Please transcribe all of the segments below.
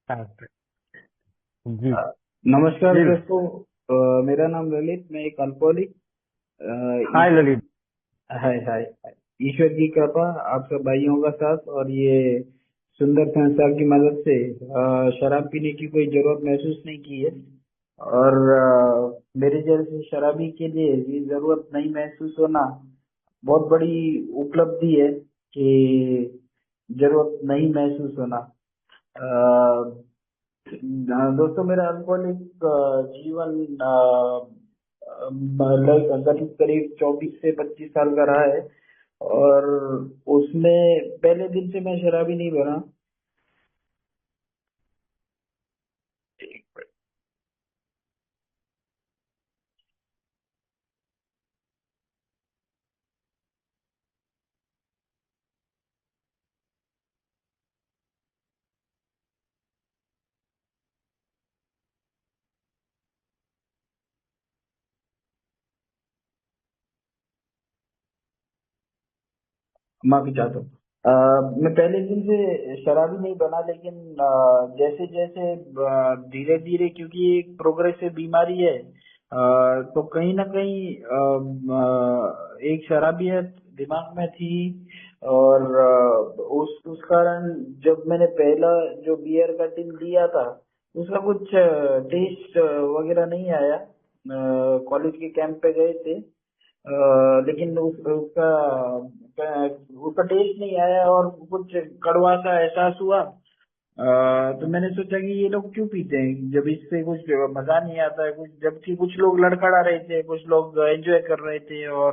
हाँ, जी। अ, नमस्कार जी। दोस्तों। मेरा नाम ललित, मैं एक अल्कोहलिक। हाय ईश्वर। ललित। हाय हाय हाय। ईश्वर की कृपा, आप सब भाइयों का साथ और ये सुंदर संसार की मदद से शराब पीने की कोई जरूरत महसूस नहीं की है। और मेरे जैसे शराबी के लिए ये जरूरत नहीं महसूस होना बहुत बड़ी उपलब्धि है कि जरूरत नहीं महसूस होना। दोस्तों, मेरा अल्कोहलिक जीवन लगभग करीब करीब 24 से 25 साल का रहा है। और उसमें पहले दिन से मैं शराबी नहीं बना। माफी चाहता हूँ। मैं पहले दिन से शराबी नहीं बना, लेकिन जैसे जैसे धीरे धीरे, क्योंकि एक प्रोग्रेसिव बीमारी है, तो कहीं ना कहीं एक शराबियत दिमाग में थी। और उस कारण जब मैंने पहला जो बियर का टिन लिया था, उसका कुछ टेस्ट वगैरह नहीं आया। कॉलेज के कैंप पे गए थे, लेकिन उसका टेस्ट नहीं आया और कुछ कड़वा सा एहसास हुआ। तो मैंने सोचा कि ये लोग क्यों पीते हैं जब इससे कुछ मजा नहीं आता है कुछ, जबकि कुछ लोग लड़खड़ा रहे थे, कुछ लोग एंजॉय कर रहे थे। और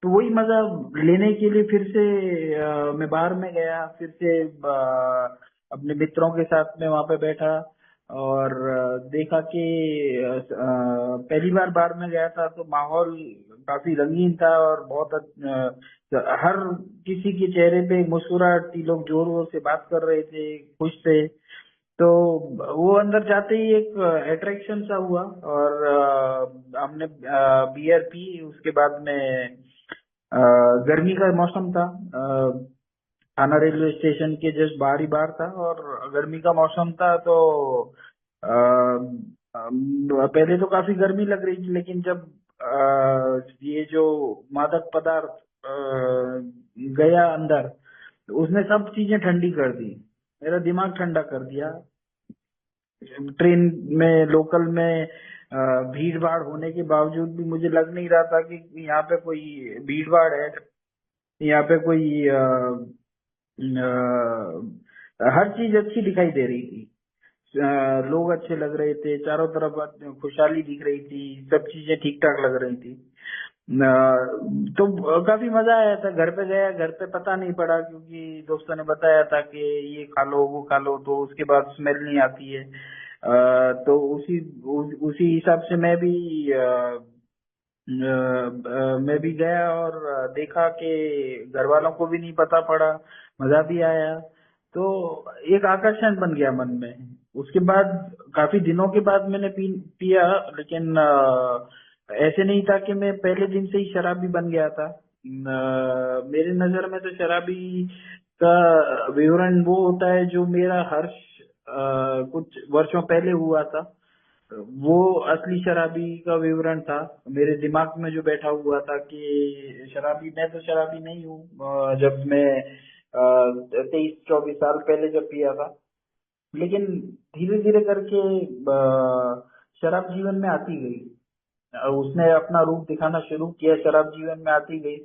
तो वही मजा लेने के लिए फिर से मैं बाहर में गया, फिर से अपने मित्रों के साथ में वहां पे बैठा। और देखा कि पहली बार बार में गया था तो माहौल काफी रंगीन था और बहुत हर किसी के चेहरे पे मुस्कुराहट थी, लोग जोर जोर से बात कर रहे थे, खुश थे। तो वो अंदर जाते ही एक अट्रैक्शन सा हुआ। और हमने बियर पी। उसके बाद में अ, गर्मी का मौसम था। थाना रेलवे स्टेशन के जस्ट बाहर ही बाहर था और गर्मी का मौसम था। तो पहले तो काफी गर्मी लग रही थी, लेकिन जब ये जो मादक पदार्थ गया अंदर, तो उसने सब चीजें ठंडी कर दी, मेरा दिमाग ठंडा कर दिया। ट्रेन में, लोकल में भीड़ भाड़ होने के बावजूद भी मुझे लग नहीं रहा था कि यहाँ पे कोई भीड़ भाड़ है, यहाँ पे कोई हर चीज अच्छी दिखाई दे रही थी। लोग अच्छे लग रहे थे, चारों तरफ खुशहाली दिख रही थी, सब चीजें ठीक ठाक लग रही थी। तो काफी मजा आया था। घर पे गया, घर पे पता नहीं पड़ा क्योंकि दोस्तों ने बताया था कि ये खा लो वो खा लो, तो उसके बाद स्मेल नहीं आती है। तो उसी हिसाब से मैं भी मैं भी गया और देखा कि घर वालों को भी नहीं पता पड़ा, मजा भी आया। तो एक आकर्षण बन गया मन में। उसके बाद काफी दिनों के बाद मैंने पिया, लेकिन ऐसे नहीं था कि मैं पहले दिन से ही शराबी बन गया था। मेरे नजर में तो शराबी का विवरण वो होता है जो मेरा हर्ष कुछ वर्षों पहले हुआ था। वो असली शराबी का विवरण था मेरे दिमाग में, जो बैठा हुआ था कि शराबी, मैं तो शराबी नहीं हूँ। जब मैं 23-24 साल पहले जब पिया था, लेकिन धीरे धीरे करके शराब जीवन में आती गई। उसने अपना रूप दिखाना शुरू किया, शराब जीवन में आती गई।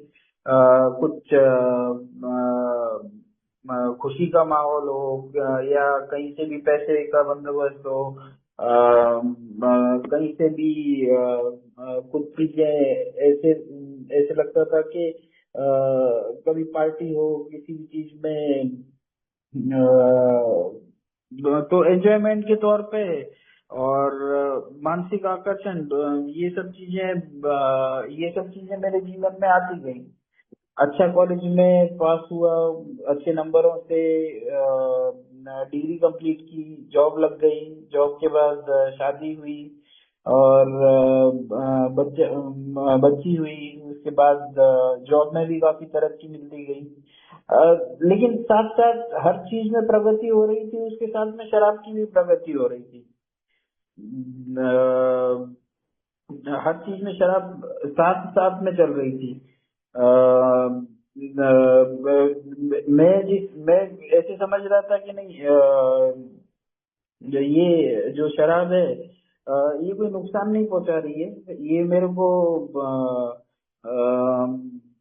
कुछ खुशी का माहौल हो, या कहीं से भी पैसे का बंदोबस्त हो, कहीं से भी कुछ चीजें ऐसे ऐसे लगता था कि कभी पार्टी हो किसी भी चीज में, तो एंजॉयमेंट के तौर पे और मानसिक आकर्षण, ये सब चीजें मेरे जीवन में आती गई। अच्छा कॉलेज में पास हुआ, अच्छे नंबरों से डिग्री कंप्लीट की, जॉब लग गई, जॉब के बाद शादी हुई और बच्ची हुई। उसके बाद जॉब में भी काफी तरक्की मिलती गई। लेकिन साथ साथ हर चीज में प्रगति हो रही थी, उसके साथ में शराब की भी प्रगति हो रही थी। हर चीज में शराब साथ साथ में चल रही थी। मैं ऐसे समझ रहा था कि नहीं, ये जो शराब है ये कोई नुकसान नहीं पहुंचा रही है, ये मेरे को अ,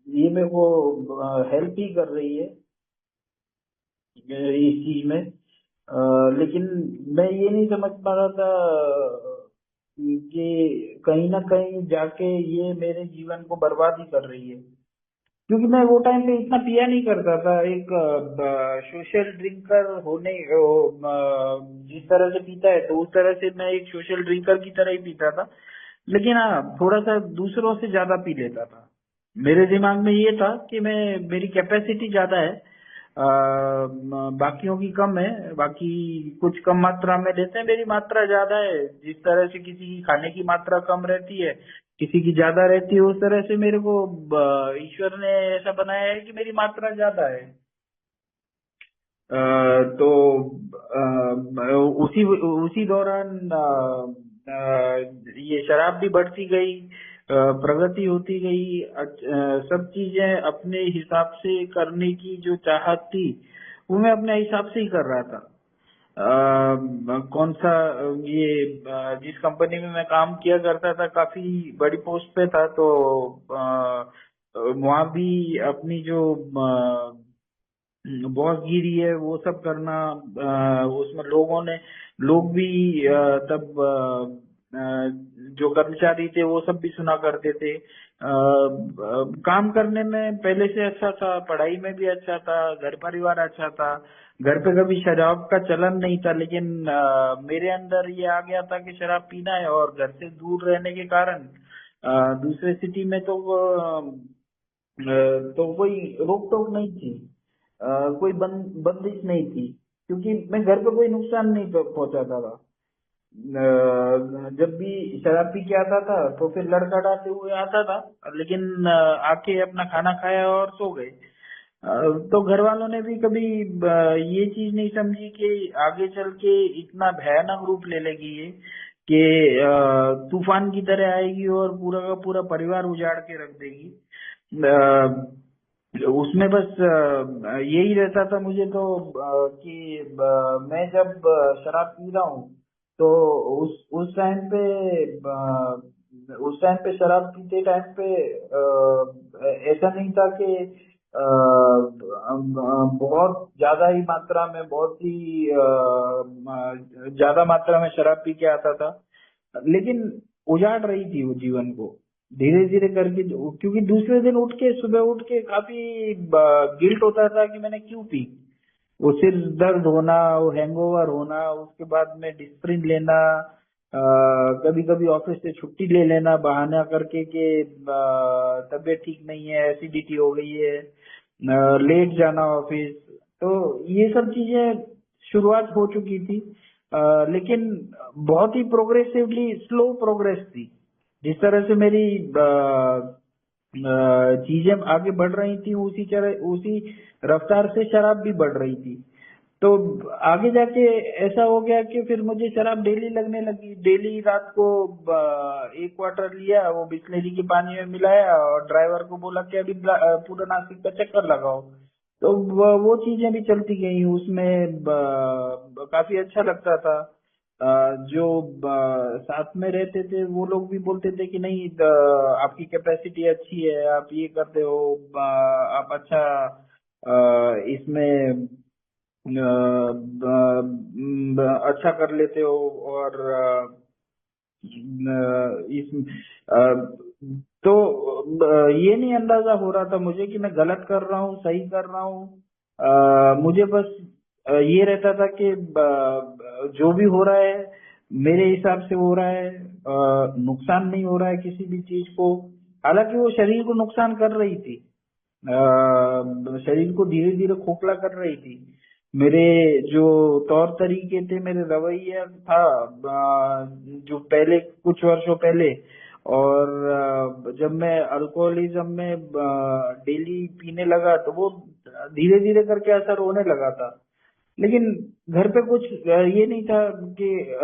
ये मेरे को हेल्प ही कर रही है इस चीज में। लेकिन मैं ये नहीं समझ पा रहा था कि कहीं ना कहीं जाके ये मेरे जीवन को बर्बाद ही कर रही है, क्योंकि मैं वो टाइम पे इतना पिया नहीं करता था। एक सोशल ड्रिंकर होने जिस तरह से पीता है तो उस तरह से मैं एक सोशल ड्रिंकर की तरह ही पीता था, लेकिन हाँ थोड़ा सा दूसरों से ज्यादा पी लेता था। मेरे दिमाग में ये था कि मैं मेरी कैपेसिटी ज्यादा है, बाकियों की कम है, बाकी कुछ कम मात्रा में लेते हैं, मेरी मात्रा ज्यादा है। जिस तरह से किसी की खाने की मात्रा कम रहती है, किसी की ज्यादा रहती है, उस तरह से मेरे को ईश्वर ने ऐसा बनाया है कि मेरी मात्रा ज्यादा है। तो उसी उसी दौरान ये शराब भी बढ़ती गई, प्रगति होती गई, सब चीजें अपने हिसाब से करने की जो चाहत थी वो मैं अपने हिसाब से ही कर रहा था। कौन सा ये जिस कंपनी में मैं काम किया करता था काफी बड़ी पोस्ट पे था, तो वहाँ भी अपनी जो बॉसगिरी है वो सब करना, उसमें लोग भी तब जो कर्मचारी थे वो सब भी सुना करते थे। काम करने में पहले से अच्छा था, पढ़ाई में भी अच्छा था, घर परिवार अच्छा था, घर पे कभी शराब का चलन नहीं था, लेकिन मेरे अंदर ये आ गया था कि शराब पीना है, और घर से दूर रहने के कारण दूसरे सिटी में तो कोई रोक टोक नहीं थी, कोई बंदिश नहीं थी, क्योंकि मैं घर पे कोई नुकसान नहीं पहुंचाता था। जब भी शराब पी के आता था तो फिर लड़खड़ाते हुए आता था, लेकिन आके अपना खाना खाया और सो गए। तो घर वालों ने भी कभी ये चीज नहीं समझी कि आगे चल के इतना भयानक रूप ले लेगी ये, कि तूफान की तरह आएगी और पूरा का पूरा परिवार उजाड़ के रख देगी। उसमें बस यही रहता था मुझे तो, कि मैं जब शराब पी रहा हूँ तो उस टाइम पे शराब पीते टाइम पे ऐसा नहीं था कि बहुत ज्यादा ही मात्रा में, बहुत ही ज्यादा मात्रा में शराब पी के आता था, लेकिन उजाड़ रही थी वो जीवन को धीरे धीरे करके। क्योंकि दूसरे दिन उठ के, सुबह उठ के काफी गिल्ट होता था कि मैंने क्यों पी। वो सिर दर्द होना, वो हैंगओवर होना, उसके बाद में डिस्प्रिन लेना, कभी कभी ऑफिस से छुट्टी ले लेना बहाना करके कि तबीयत ठीक नहीं है, एसिडिटी हो गई है, लेट जाना ऑफिस। तो ये सब चीजें शुरुआत हो चुकी थी, लेकिन बहुत ही प्रोग्रेसिवली स्लो प्रोग्रेस थी। जिस तरह से मेरी चीजें आगे बढ़ रही थी, उसी रफ्तार से शराब भी बढ़ रही थी। तो आगे जाके ऐसा हो गया कि फिर मुझे शराब डेली लगने लगी। डेली रात को एक क्वार्टर लिया, वो बिस्लेरी के पानी में मिलाया और ड्राइवर को बोला कि अभी पूरा नासिक का चक्कर लगाओ। तो वो चीजें भी चलती गई उसमें, काफी अच्छा लगता था। जो साथ में रहते थे वो लोग भी बोलते थे कि नहीं, आपकी कैपेसिटी अच्छी है, आप ये करते हो, आप अच्छा इसमें अच्छा कर लेते हो, और इस तो ये नहीं अंदाजा हो रहा था मुझे कि मैं गलत कर रहा हूँ, सही कर रहा हूँ। मुझे बस ये रहता था कि जो भी हो रहा है मेरे हिसाब से हो रहा है, नुकसान नहीं हो रहा है किसी भी चीज को। हालांकि वो शरीर को नुकसान कर रही थी, शरीर को धीरे धीरे खोखला कर रही थी। मेरे जो तौर तरीके थे, मेरे रवैया था जो पहले कुछ वर्षों पहले, और जब मैं अल्कोहलिज्म में डेली पीने लगा तो वो धीरे धीरे करके असर होने लगा था। लेकिन घर पे कुछ ये नहीं था कि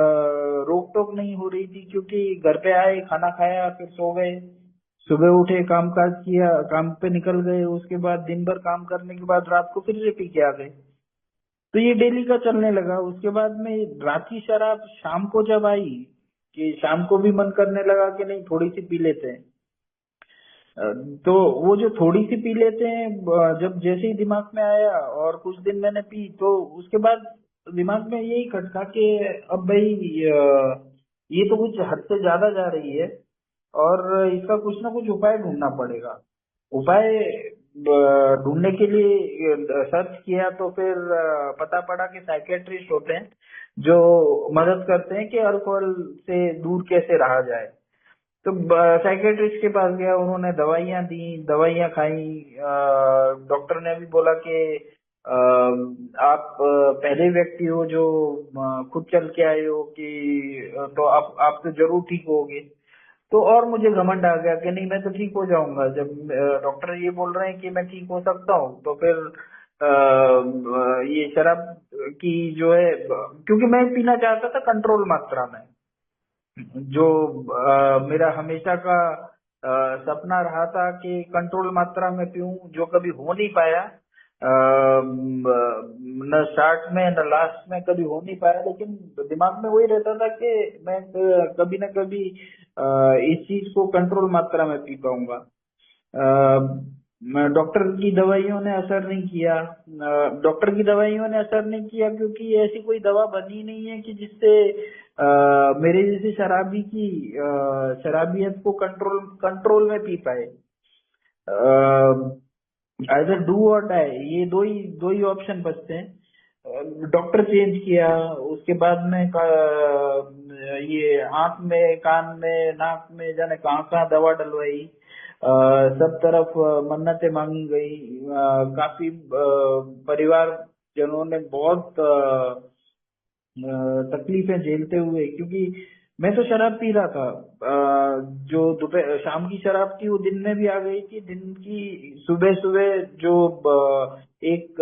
रोक टोक नहीं हो रही थी, क्योंकि घर पे आए, खाना खाया, फिर सो गए, सुबह उठे, काम काज किया, काम पे निकल गए, उसके बाद दिन भर काम करने के बाद रात को फिर से पी के आ गए। तो ये डेली का चलने लगा। उसके बाद में रात की शराब शाम को जब आई, कि शाम को भी मन करने लगा कि नहीं थोड़ी सी पी लेते हैं। तो वो जो थोड़ी सी पी लेते हैं, जब जैसे ही दिमाग में आया और कुछ दिन मैंने पी, तो उसके बाद दिमाग में यही खटका कि अब भाई ये तो कुछ हद से ज्यादा जा रही है और इसका कुछ ना कुछ उपाय ढूंढना पड़ेगा। उपाय ढूंढने के लिए सर्च किया, तो फिर पता पड़ा कि साइकेट्रिस्ट होते हैं जो मदद करते हैं कि अल्कोहल से दूर कैसे रहा जाए। तो साइकेट्रिस्ट के पास गया, उन्होंने दवाइयां दी, दवाइयां खाई। डॉक्टर ने भी बोला कि आप पहले व्यक्ति हो जो खुद चल के आए हो, कि तो आप तो जरूर ठीक होगे। तो और मुझे घमंड आ गया कि नहीं, मैं तो ठीक हो जाऊंगा। जब डॉक्टर ये बोल रहे हैं कि मैं ठीक हो सकता हूँ, तो फिर ये शराब की जो है, क्योंकि मैं पीना चाहता था कंट्रोल मात्रा में, जो मेरा हमेशा का सपना रहा था कि कंट्रोल मात्रा में पीऊं, जो कभी हो नहीं पाया। न स्टार्ट में न लास्ट में कभी हो नहीं पाया, लेकिन दिमाग में वही रहता था कि मैं कभी न कभी इस चीज को कंट्रोल मात्रा में पी पाऊंगा। डॉक्टर की दवाइयों ने असर नहीं किया। डॉक्टर की दवाइयों ने असर नहीं किया क्योंकि ऐसी कोई दवा बनी नहीं है कि जिससे मेरे जैसे शराबी की शराबियत को कंट्रोल कंट्रोल में पी पाए। आइदर डू और डाई, ये दो ही ऑप्शन बचते हैं। डॉक्टर चेंज किया, उसके बाद में ये आंख में, कान में, नाक में, जाने कहाँ कहाँ दवा डलवाई। सब तरफ मन्नतें मांगी गई। काफी परिवार जनों ने बहुत तकलीफें झेलते हुए, क्योंकि मैं तो शराब पी रहा था। जो दोपहर शाम की शराब थी वो दिन में भी आ गई थी। दिन की सुबह सुबह जो एक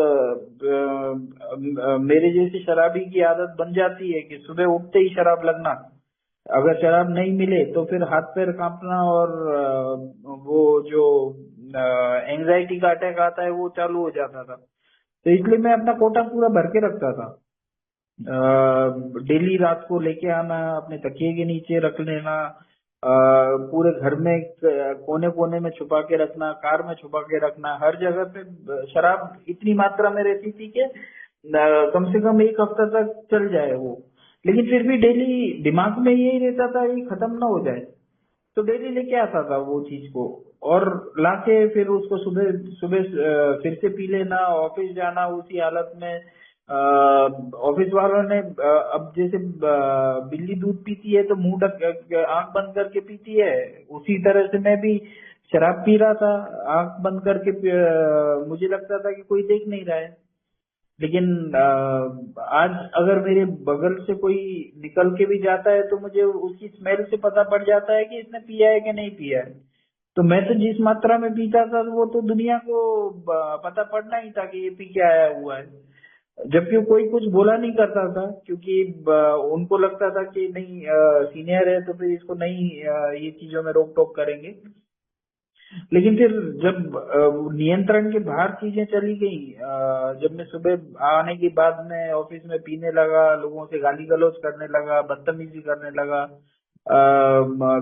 मेरे जैसे शराबी की आदत बन जाती है कि सुबह उठते ही शराब लगना, अगर शराब नहीं मिले तो फिर हाथ पैर कांपना, और वो जो एंजाइटी का अटैक आता है वो चालू हो जाता था। तो इसलिए मैं अपना कोटा पूरा भर के रखता था। डेली रात को लेके आना, अपने तकिए के नीचे रख लेना, पूरे घर में कोने कोने में छुपा के रखना, कार में छुपा के रखना, हर जगह पे शराब इतनी मात्रा में रहती थी कि कम से कम एक हफ्ता तक चल जाए वो। लेकिन फिर भी डेली दिमाग में यही रहता था ये खत्म ना हो जाए। तो डेली लेके आता था वो चीज को, और लाके फिर उसको सुबह सुबह फिर से पी लेना, ऑफिस जाना उसी हालत में। ऑफिस वालों ने अब जैसे बिल्ली दूध पीती है तो मुंह ढक आंख बंद करके पीती है, उसी तरह से मैं भी शराब पी रहा था आंख बंद करके। मुझे लगता था कि कोई देख नहीं रहा है। लेकिन आज अगर मेरे बगल से कोई निकल के भी जाता है तो मुझे उसकी स्मेल से पता पड़ जाता है कि इसने पिया है कि नहीं पिया है। तो मैं तो जिस मात्रा में पीता था वो तो दुनिया को पता पड़ना ही था कि ये पी के आया हुआ है। जबकि कोई कुछ बोला नहीं करता था, क्योंकि उनको लगता था कि नहीं सीनियर है तो फिर इसको नहीं ये चीजों में रोक टोक करेंगे। लेकिन फिर जब नियंत्रण के बाहर चीजें चली गई, जब मैं सुबह आने के बाद में ऑफिस में पीने लगा, लोगों से गाली गलौज करने लगा, बदतमीजी करने लगा,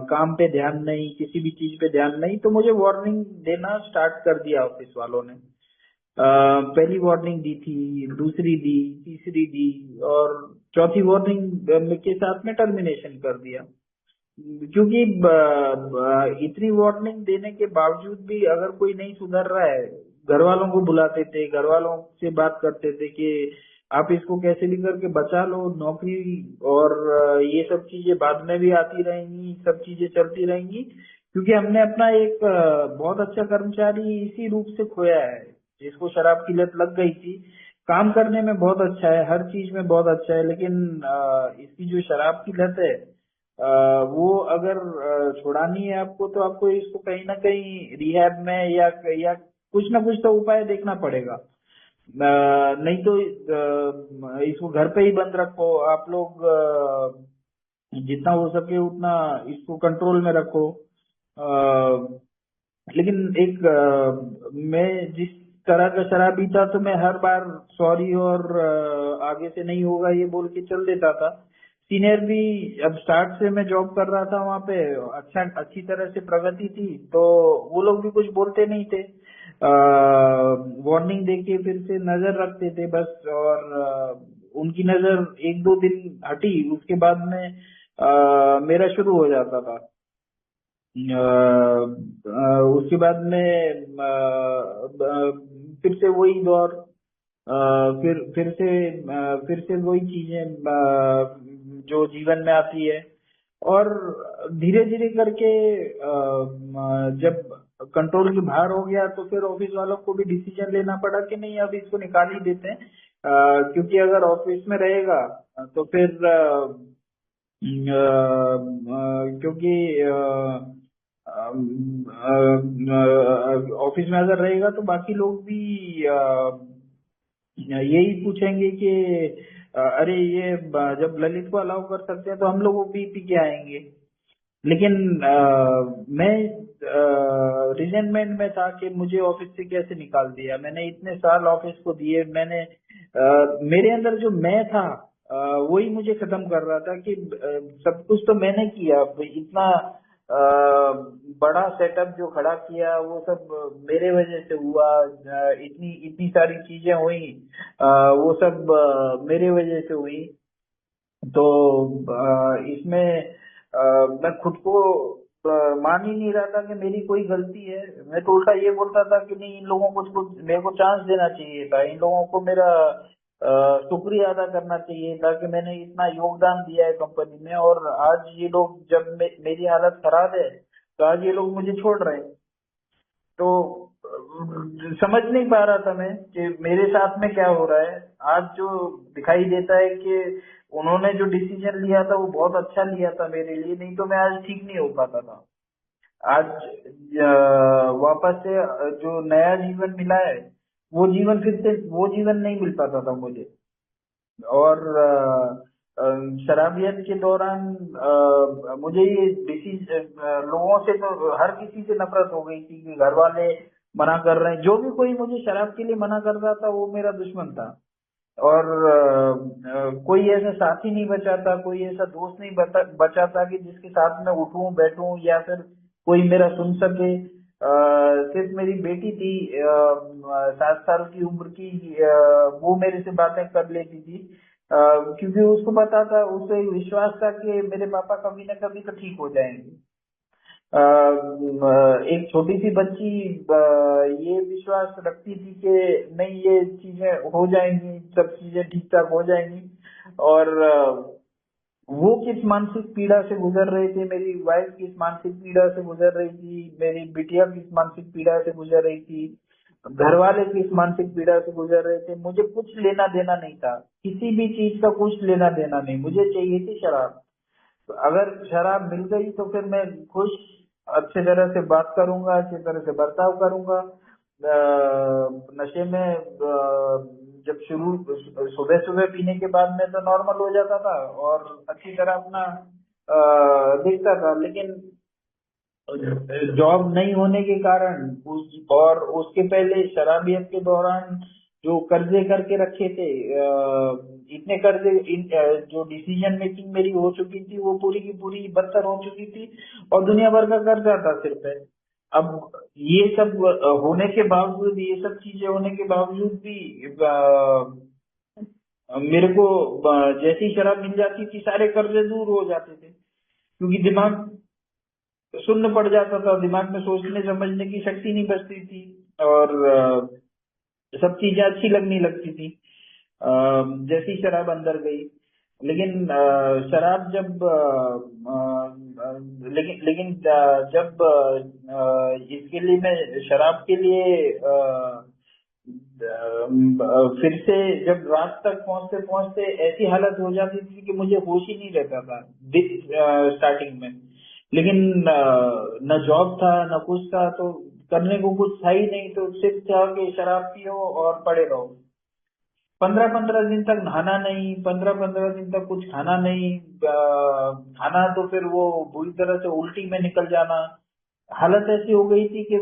काम पे ध्यान नहीं, किसी भी चीज पे ध्यान नहीं, तो मुझे वार्निंग देना स्टार्ट कर दिया ऑफिस वालों ने। पहली वार्निंग दी थी, दूसरी दी, तीसरी दी, और चौथी वार्निंग के साथ में टर्मिनेशन कर दिया। क्योंकि इतनी वार्निंग देने के बावजूद भी अगर कोई नहीं सुधर रहा है, घर वालों को बुलाते थे, घर वालों से बात करते थे कि आप इसको कैसे भी करके बचा लो, नौकरी और ये सब चीजें बाद में भी आती रहेंगी, सब चीजें चलती रहेंगी, क्योंकि हमने अपना एक बहुत अच्छा कर्मचारी इसी रूप से खोया है, जिसको शराब की लत लग गई थी। काम करने में बहुत अच्छा है, हर चीज में बहुत अच्छा है, लेकिन इसकी जो शराब की लत है, वो अगर छुड़ानी है आपको, तो आपको इसको कहीं ना कहीं रिहैब में या कुछ ना कुछ तो उपाय देखना पड़ेगा। नहीं तो इसको घर पे ही बंद रखो आप लोग, जितना हो सके उतना इसको कंट्रोल में रखो। लेकिन एक मैं जिस तरह का शराबी था तो मैं हर बार सॉरी और आगे से नहीं होगा ये बोल के चल देता था। सीनियर भी, अब स्टार्ट से मैं जॉब कर रहा था वहां पे, अच्छी तरह से प्रगति थी, तो वो लोग भी कुछ बोलते नहीं थे। वार्निंग देके फिर से नजर रखते थे बस, और उनकी नजर एक दो दिन हटी, उसके बाद में मेरा शुरू हो जाता था। उसके बाद में फिर से वही दौर, फिर से वही चीजें जो जीवन में आती है। और धीरे धीरे करके जब कंट्रोल के बाहर हो गया तो फिर ऑफिस वालों को भी डिसीजन लेना पड़ा कि नहीं अब इसको निकाल ही देते हैं। क्योंकि अगर ऑफिस में रहेगा तो फिर क्योंकि ऑफिस में अगर रहेगा तो बाकी लोग भी यही पूछेंगे कि अरे ये जब ललित को अलाउ कर सकते हैं तो हम लोग वो भी पी के आएंगे। लेकिन मैं रिजेंटमेंट में था कि मुझे ऑफिस से कैसे निकाल दिया, मैंने इतने साल ऑफिस को दिए, मैंने मेरे अंदर जो मैं था वही मुझे खत्म कर रहा था कि सब कुछ तो मैंने किया, इतना बड़ा सेटअप जो खड़ा किया वो सब मेरे वजह से हुआ, इतनी इतनी सारी चीजें हुई, वो सब मेरे वजह से हुई। तो इसमें मैं खुद को मान ही नहीं रहा था कि मेरी कोई गलती है। मैं तो उल्टा ये बोलता था कि नहीं, इन लोगों को तो मेरे को चांस देना चाहिए था, इन लोगों को मेरा शुक्रिया अदा करना चाहिए था कि मैंने इतना योगदान दिया है कंपनी में, और आज ये लोग जब मेरी हालत खराब है तो आज ये लोग मुझे छोड़ रहे हैं। तो समझ नहीं पा रहा था मैं कि मेरे साथ में क्या हो रहा है। आज जो दिखाई देता है कि उन्होंने जो डिसीजन लिया था वो बहुत अच्छा लिया था मेरे लिए, नहीं तो मैं आज ठीक नहीं हो पाता था। आज वापस से जो नया जीवन मिला है वो जीवन फिर से वो जीवन नहीं मिल पाता था मुझे। और शराबियत के दौरान मुझे ये डिसीज लोगों से तो हर किसी से नफरत हो गई थी कि घर वाले मना कर रहे हैं, जो भी कोई मुझे शराब के लिए मना कर रहा था वो मेरा दुश्मन था। और कोई ऐसा साथी नहीं बचा था, कोई ऐसा दोस्त नहीं बचा था कि जिसके साथ में उठूं बैठूं या फिर कोई मेरा सुन सके। सिर्फ मेरी बेटी थी 7 साल की उम्र की, वो मेरे से बातें कर लेती थी, क्योंकि उसको पता था, उसे विश्वास था कि मेरे पापा कभी ना कभी तो ठीक हो जाएंगे। एक छोटी सी बच्ची ये विश्वास रखती थी कि नहीं, ये चीजें हो जाएंगी, सब चीजें ठीक ठाक हो जाएंगी। और वो किस मानसिक पीड़ा से गुजर रहे थे, मेरी वाइफ किस मानसिक पीड़ा से गुजर रही थी, मेरी बिटिया किस मानसिक पीड़ा से गुजर रही थी, घर वाले किस मानसिक पीड़ा से गुजर रहे थे, मुझे कुछ लेना देना नहीं था, किसी भी चीज का कुछ लेना देना नहीं, मुझे चाहिए थी शराब। तो अगर शराब मिल गई तो फिर मैं खुश, अच्छे तरह से बात करूंगा, अच्छे तरह से बर्ताव करूंगा। नशे में जब शुरू सुबह सुबह पीने के बाद में तो नॉर्मल हो जाता था और अच्छी तरह अपना दिखता था। लेकिन जॉब नहीं होने के कारण और उसके पहले शराबियत के दौरान जो कर्जे करके रखे थे, इतने कर्जे जो डिसीजन मेकिंग मेरी हो चुकी थी वो पूरी की पूरी बदतर हो चुकी थी, और दुनिया भर का कर्जा था सिर पे। अब ये सब होने के बावजूद, ये सब चीजें होने के बावजूद भी मेरे को जैसी शराब मिल जाती थी सारे कर्जे दूर हो जाते थे, क्योंकि दिमाग शून्य पड़ जाता था, दिमाग में सोचने समझने की शक्ति नहीं बचती थी, और सब चीजें अच्छी लगने लगती थी जैसी शराब अंदर गई। लेकिन शराब जब लेकिन जब इसके लिए मैं शराब के लिए फिर से जब रात तक पहुंचते पहुंचते ऐसी हालत हो जाती थी कि मुझे होश ही नहीं रहता था स्टार्टिंग में। लेकिन न जॉब था न कुछ था, तो करने को कुछ था ही नहीं, तो सिर्फ था कि शराब पियो और पड़े रहो। 15-15 दिन तक नहाना नहीं, 15-15 दिन तक कुछ खाना नहीं, खाना तो फिर वो बुरी तरह से उल्टी में निकल जाना। हालत ऐसी हो गई थी कि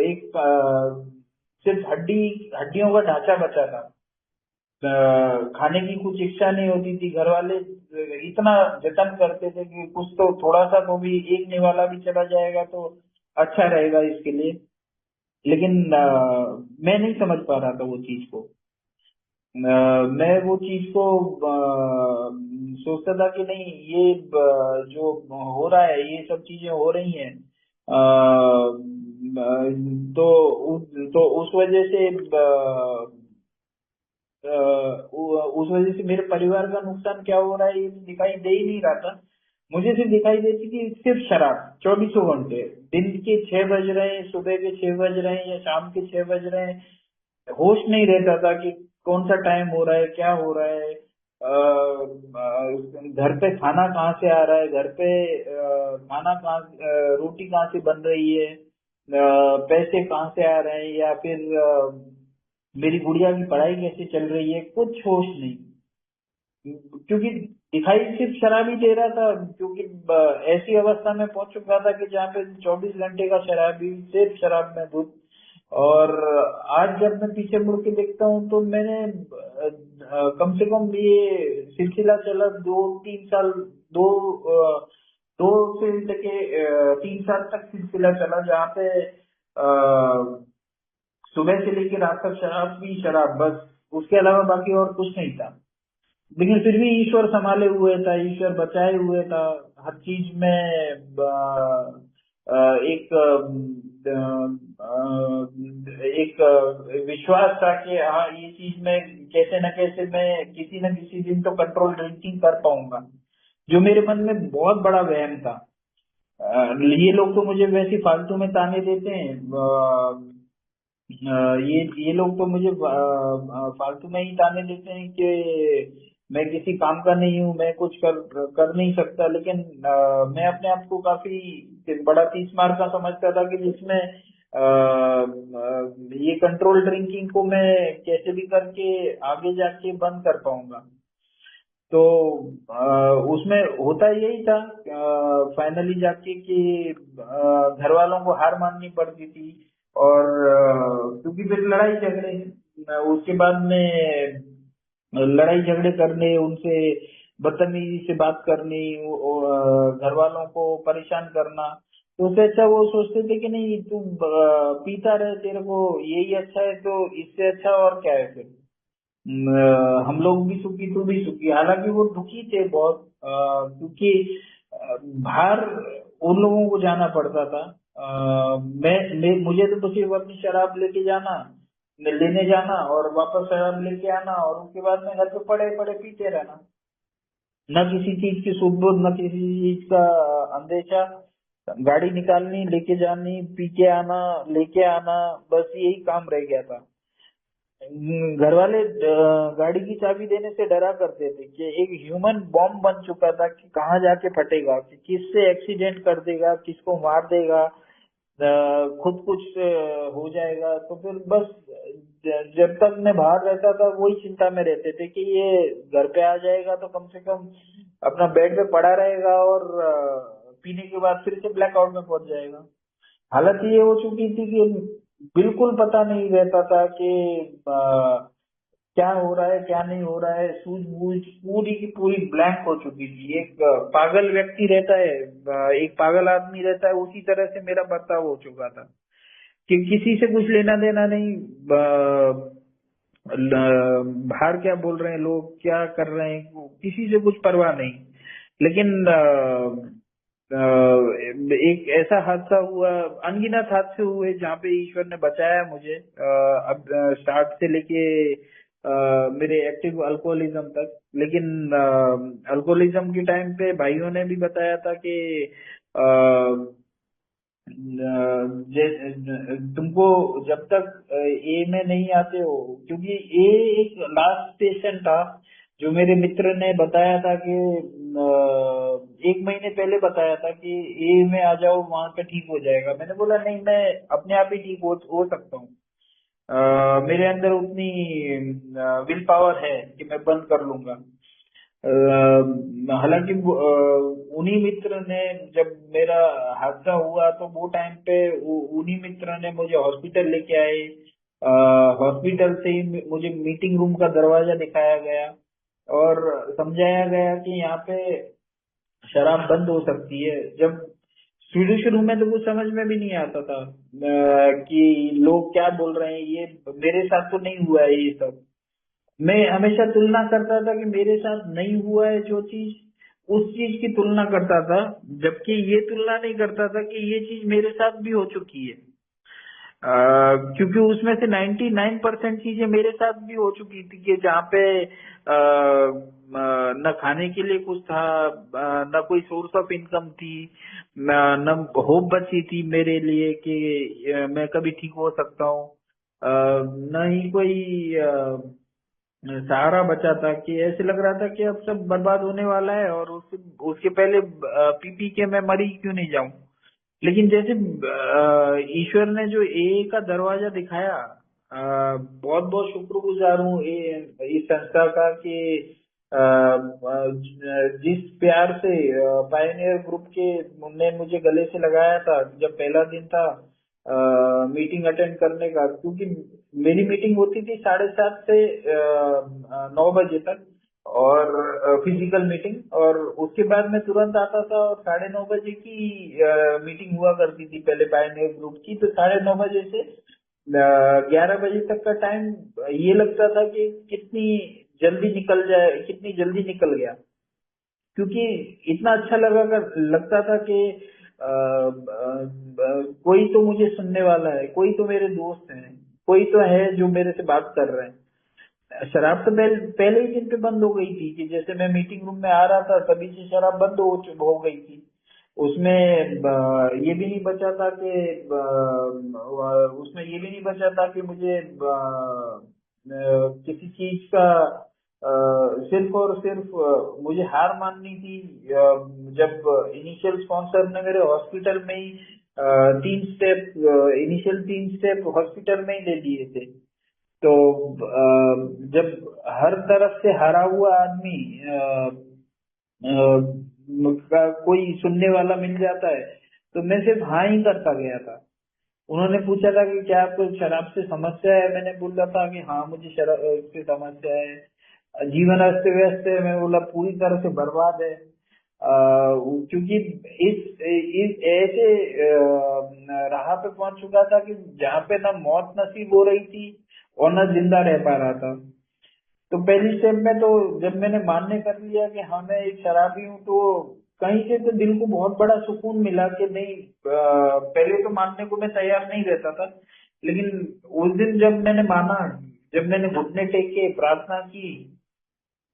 एक सिर्फ हड्डियों का ढांचा बचा था। खाने की कुछ इच्छा नहीं होती थी। घर वाले इतना जतन करते थे कि कुछ तो थोड़ा सा तो भी, एक निवाला भी चला जाएगा तो अच्छा रहेगा इसके लिए। लेकिन मैं नहीं समझ पा रहा था वो चीज को। मैं वो चीज को सोचता था कि नहीं, ये जो हो रहा है, ये सब चीजें हो रही हैं, तो उस वजह से उस वजह से मेरे परिवार का नुकसान क्या हो रहा है ये दिखाई दे ही नहीं रहा था। मुझे सिर्फ दिखाई देती थी सिर्फ शराब, 24 घंटे। दिन के 6 बज रहे हैं, सुबह के 6 बज रहे हैं या शाम के 6 बज रहे हैं, होश नहीं रहता था कि कौन सा टाइम हो रहा है, क्या हो रहा है। घर पे खाना कहाँ से आ रहा है, घर पे खाना कहाँ, रोटी कहाँ से बन रही है, पैसे कहाँ से आ रहे हैं, या फिर मेरी गुड़िया की पढ़ाई कैसे चल रही है, कुछ होश नहीं। क्योंकि दिखाई सिर्फ शराब ही दे रहा था, क्योंकि ऐसी अवस्था में पहुंच चुका था कि जहाँ पे 24 घंटे का शराबी, सिर्फ शराब में धुत। और आज जब मैं पीछे मुड़ के देखता हूँ तो मैंने कम से कम ये सिलसिला चला 2-3 साल, दो अ, 2 से लेके 3 साल तक सिलसिला चला, जहाँ पे सुबह से लेके रात तक शराब पी, शराब बस, उसके अलावा बाकी और कुछ नहीं था। लेकिन फिर भी ईश्वर संभाले हुए था, ईश्वर बचाए हुए था। हर चीज में एक एक विश्वास था कि हाँ, ये चीज में कैसे न कैसे मैं किसी न किसी दिन तो कंट्रोल ड्रिंकिंग कर पाऊंगा, जो मेरे मन में बहुत बड़ा वहम था। ये लोग तो मुझे वैसे फालतू में ताने देते हैं। ये लोग तो मुझे फालतू में ही ताने देते हैं कि मैं किसी काम का नहीं हूँ, मैं कुछ कर कर नहीं सकता। लेकिन मैं अपने आप को काफी बड़ा 30 मार का समझता था कि जिसमें ये कंट्रोल ड्रिंकिंग को मैं कैसे भी करके आगे जाके बंद कर पाऊंगा। तो उसमें होता यही था फाइनली जाके कि घर वालों को हार माननी पड़ती थी। और क्योंकि फिर लड़ाई झगड़े, उसके बाद में लड़ाई झगड़े करने, उनसे बदतमीजी से बात करनी, घर वालों को परेशान करना। तो उससे अच्छा वो सोचते थे कि नहीं, तू पीता रहे, तेरे को यही अच्छा है, तो इससे अच्छा और क्या है फिर। हम लोग भी सुखी, तू भी सुखी। हालांकि वो दुखी थे बहुत, क्योंकि बाहर उन लोगों को जाना पड़ता था। मुझे तो सिर्फ अपनी शराब लेके जाना, लेने जाना और वापस शराब लेके आना, और उसके बाद में घर पे पड़े पड़े पीते रहना। न किसी चीज की सुध बुध, न किसी चीज का अंदेशा। गाड़ी निकालनी, लेके जानी, पी के आना, लेके आना, बस यही काम रह गया था। घर वाले गाड़ी की चाबी देने से डरा करते थे कि एक ह्यूमन बॉम्ब बन चुका था कि कहाँ जाके फटेगा, कि किससे एक्सीडेंट कर देगा, किसको मार देगा, खुद कुछ हो जाएगा। तो फिर बस जब तक मैं बाहर रहता था वही चिंता में रहते थे कि ये घर पे आ जाएगा तो कम से कम अपना बेड पे पड़ा रहेगा, और पीने के बाद फिर से ब्लैकआउट में पहुंच जाएगा। हालत ये हो चुकी थी कि बिल्कुल पता नहीं रहता था कि क्या हो रहा है, क्या नहीं हो रहा है। सूझबूझ पूरी की पूरी ब्लैंक हो चुकी थी। एक पागल व्यक्ति रहता है, एक पागल आदमी रहता है, उसी तरह से मेरा बर्ताव हो चुका था कि किसी से कुछ लेना देना नहीं। बाहर क्या बोल रहे हैं लोग, क्या कर रहे हैं, किसी से कुछ परवाह नहीं। लेकिन एक ऐसा हादसा हुआ, अनगिनत हादसे हुए जहाँ पे ईश्वर ने बचाया मुझे। अब स्टार्ट से लेके मेरे एक्टिव अल्कोहलिज्म तक। लेकिन अल्कोहलिज्म के टाइम पे भाइयों ने भी बताया था कि तुमको जब तक ए में नहीं आते हो, क्योंकि ए एक लास्ट स्टेशन था जो मेरे मित्र ने बताया था कि 1 महीने पहले बताया था कि ए में आ जाओ, वहां पे ठीक हो जाएगा। मैंने बोला नहीं, मैं अपने आप ही ठीक हो सकता हूँ। मेरे अंदर उतनी विल पावर है कि मैं बंद कर लूंगा। हालांकि उन्हीं मित्र ने, जब मेरा हादसा हुआ तो वो टाइम पे उन्हीं मित्र ने मुझे हॉस्पिटल लेके आए। हॉस्पिटल से ही मुझे मीटिंग रूम का दरवाजा दिखाया गया और समझाया गया कि यहाँ पे शराब बंद हो सकती है। जब शुरू शुरू में तो कुछ समझ में भी नहीं आता था कि लोग क्या बोल रहे हैं, ये मेरे साथ तो नहीं हुआ है ये सब। मैं हमेशा तुलना करता था कि मेरे साथ नहीं हुआ है जो चीज, उस चीज की तुलना करता था, जबकि ये तुलना नहीं करता था कि ये चीज मेरे साथ भी हो चुकी है। क्योंकि उसमें से 99% चीजें मेरे साथ भी हो चुकी थी कि जहाँ पे न खाने के लिए कुछ था, न कोई सोर्स ऑफ इनकम थी, न होप बची थी मेरे लिए कि मैं कभी ठीक हो सकता हूँ। न ही कोई सहारा बचा था, कि ऐसे लग रहा था कि अब सब बर्बाद होने वाला है और उसके पहले पी पी के मैं मरी क्यों नहीं जाऊं। लेकिन जैसे ईश्वर ने जो ए का दरवाजा दिखाया, बहुत बहुत शुक्रगुजार हूँ इस संस्था का कि जिस प्यार से पायनियर ग्रुप के ने मुझे गले से लगाया था जब पहला दिन था मीटिंग अटेंड करने का। क्योंकि मेरी मीटिंग होती थी 7:30 से 9 बजे तक, और फिजिकल मीटिंग, और उसके बाद मैं तुरंत आता था और 9:30 बजे की मीटिंग हुआ करती थी पहले पायनियर ग्रुप की। तो 9:30 बजे से 11 बजे तक का टाइम ये लगता था कि कितनी जल्दी निकल जाए, कितनी जल्दी निकल गया। क्योंकि इतना अच्छा लगता था कि कोई तो मुझे सुनने वाला है, कोई तो मेरे दोस्त हैं, कोई तो है जो मेरे से बात कर रहे हैं। शराब तो पहले ही दिन पे बंद हो गई थी, कि जैसे मैं मीटिंग रूम में आ रहा था तभी से शराब बंद हो गई थी। उसमें ये भी नहीं बचा था कि उसमें ये भी नहीं बचा था कि मुझे किसी चीज का सिर्फ और सिर्फ मुझे हार माननी थी। जब इनिशियल स्पॉन्सर ने मेरे हॉस्पिटल में ही 3 स्टेप, इनिशियल 3 स्टेप हॉस्पिटल में ही ले लिए थे। तो जब हर तरफ से हारा हुआ आदमी का कोई सुनने वाला मिल जाता है, तो मैं सिर्फ हाँ ही करता गया था। उन्होंने पूछा था कि क्या आपको शराब से समस्या है, मैंने बोला था कि हाँ मुझे शराब से समस्या है। जीवन अस्त व्यस्त है, मैं बोला पूरी तरह से बर्बाद है। क्योंकि इस ऐसे राह पे पहुंच चुका था कि जहाँ पे ना मौत नसीब हो रही थी और ना जिंदा रह पा रहा था। तो पहली स्टेप में तो जब मैंने मान्य कर लिया कि हाँ मैं एक शराबी हूँ, तो कहीं से तो दिल को बहुत बड़ा सुकून मिला कि नहीं, पहले तो मानने को मैं तैयार नहीं रहता था, लेकिन उस दिन जब मैंने माना, जब मैंने घुटने टेके प्रार्थना की,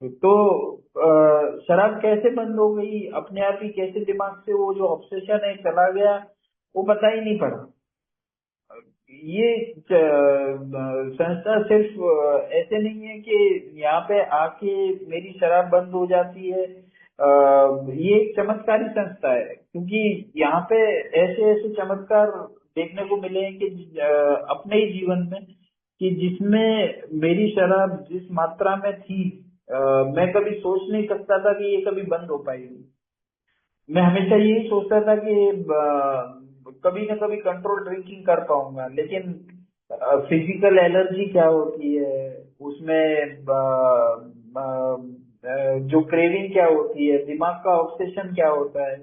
तो शराब कैसे बंद हो गई अपने आप ही, कैसे दिमाग से वो जो ऑब्सेशन है चला गया, वो पता ही नहीं पड़ा। ये संस्था सिर्फ ऐसे नहीं है कि यहाँ पे आके मेरी शराब बंद हो जाती है। ये एक चमत्कारी संस्था है, क्योंकि यहाँ पे ऐसे ऐसे चमत्कार देखने को मिले हैं कि अपने ही जीवन में, कि जिसमें मेरी शराब जिस मात्रा में थी, मैं कभी सोच नहीं सकता था कि ये कभी बंद हो पाएगी। मैं हमेशा यही सोचता था कि कभी ना कभी कंट्रोल ड्रिंकिंग कर पाऊंगा, लेकिन फिजिकल एलर्जी क्या होती है उसमें, जो क्रेविंग क्या होती है, दिमाग का ऑब्सेशन क्या होता है,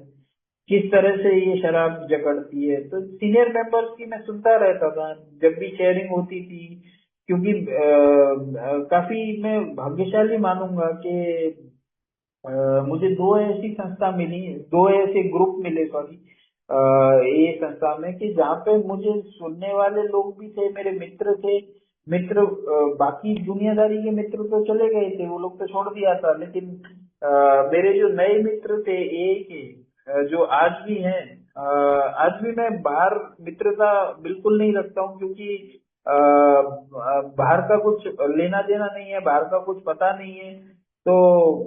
किस तरह से ये शराब जकड़ती है। तो सीनियर मेंबर्स की मैं सुनता रहता था जब भी शेयरिंग होती थी। क्योंकि काफी मैं भाग्यशाली मानूंगा कि मुझे दो ऐसी संस्था मिली, दो ऐसे ग्रुप मिले, सॉरी, ये संस्था में, कि जहाँ पे मुझे सुनने वाले लोग भी थे, मेरे मित्र थे। मित्र बाकी दुनियादारी के मित्र तो चले गए थे, वो लोग तो छोड़ दिया था, लेकिन मेरे जो नए मित्र थे ए के, जो आज भी हैं, आज भी मैं बाहर मित्रता बिल्कुल नहीं रखता हूँ, क्योंकि बाहर का कुछ लेना देना नहीं है, बाहर का कुछ पता नहीं है। तो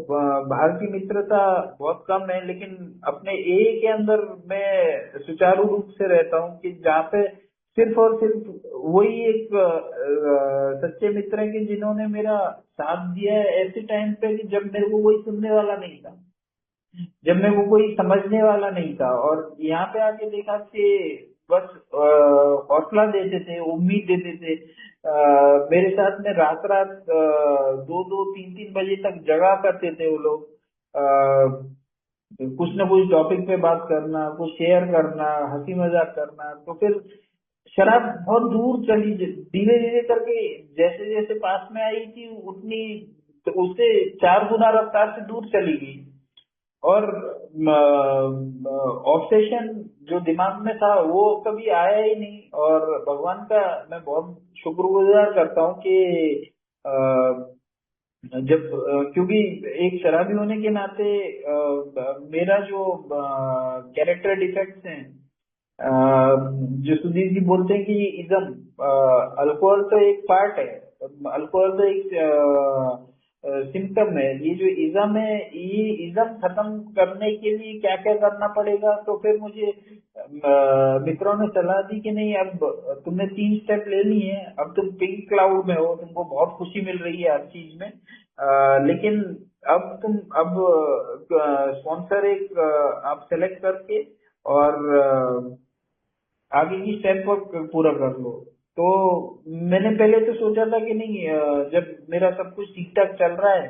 बाहर की मित्रता बहुत कम है, लेकिन अपने ए के अंदर मैं सुचारू रूप से रहता हूँ कि जहाँ पे सिर्फ और सिर्फ वही एक सच्चे मित्र हैं कि जिन्होंने मेरा साथ दिया है ऐसे टाइम पे कि जब मेरे को कोई सुनने वाला नहीं था, जब मेरे को कोई समझने वाला नहीं था। और यहाँ पे आके देखा कि बस हौसला देते थे, उम्मीद देते थे। मेरे साथ में रात रात 2-2, 3-3 बजे तक जगा करते थे वो लोग। कुछ ना कुछ टॉपिक पे बात करना, कुछ शेयर करना, हंसी मजाक करना। तो फिर शराब बहुत दूर चली, धीरे धीरे करके जैसे जैसे पास में आई थी उतनी, तो उससे 4 गुना रफ्तार से दूर चली गई। और ऑब्सेशन जो दिमाग में था वो कभी आया ही नहीं। और भगवान का मैं बहुत शुक्रगुजार करता हूँ कि जब क्योंकि एक शराबी होने के नाते मेरा जो कैरेक्टर डिफेक्ट्स हैं, जो सुधीर जी बोलते हैं कि ये इज्म, अल्कोहल तो एक पार्ट है, अल्कोहल तो एक सिम्टम है। ये जो इज्म है, ये इज्म खत्म करने के लिए क्या क्या करना पड़ेगा, तो फिर मुझे मित्रों ने सलाह दी कि नहीं, अब तुमने 3 स्टेप ले लिए हैं, अब तुम पिंक क्लाउड में हो, तुमको बहुत खुशी मिल रही है हर चीज में। लेकिन अब तुम अब स्पॉन्सर एक आप सेलेक्ट करके और आगे की स्टेप वर्क पूरा कर लो। तो मैंने पहले तो सोचा था कि नहीं, जब मेरा सब कुछ ठीक ठाक चल रहा है,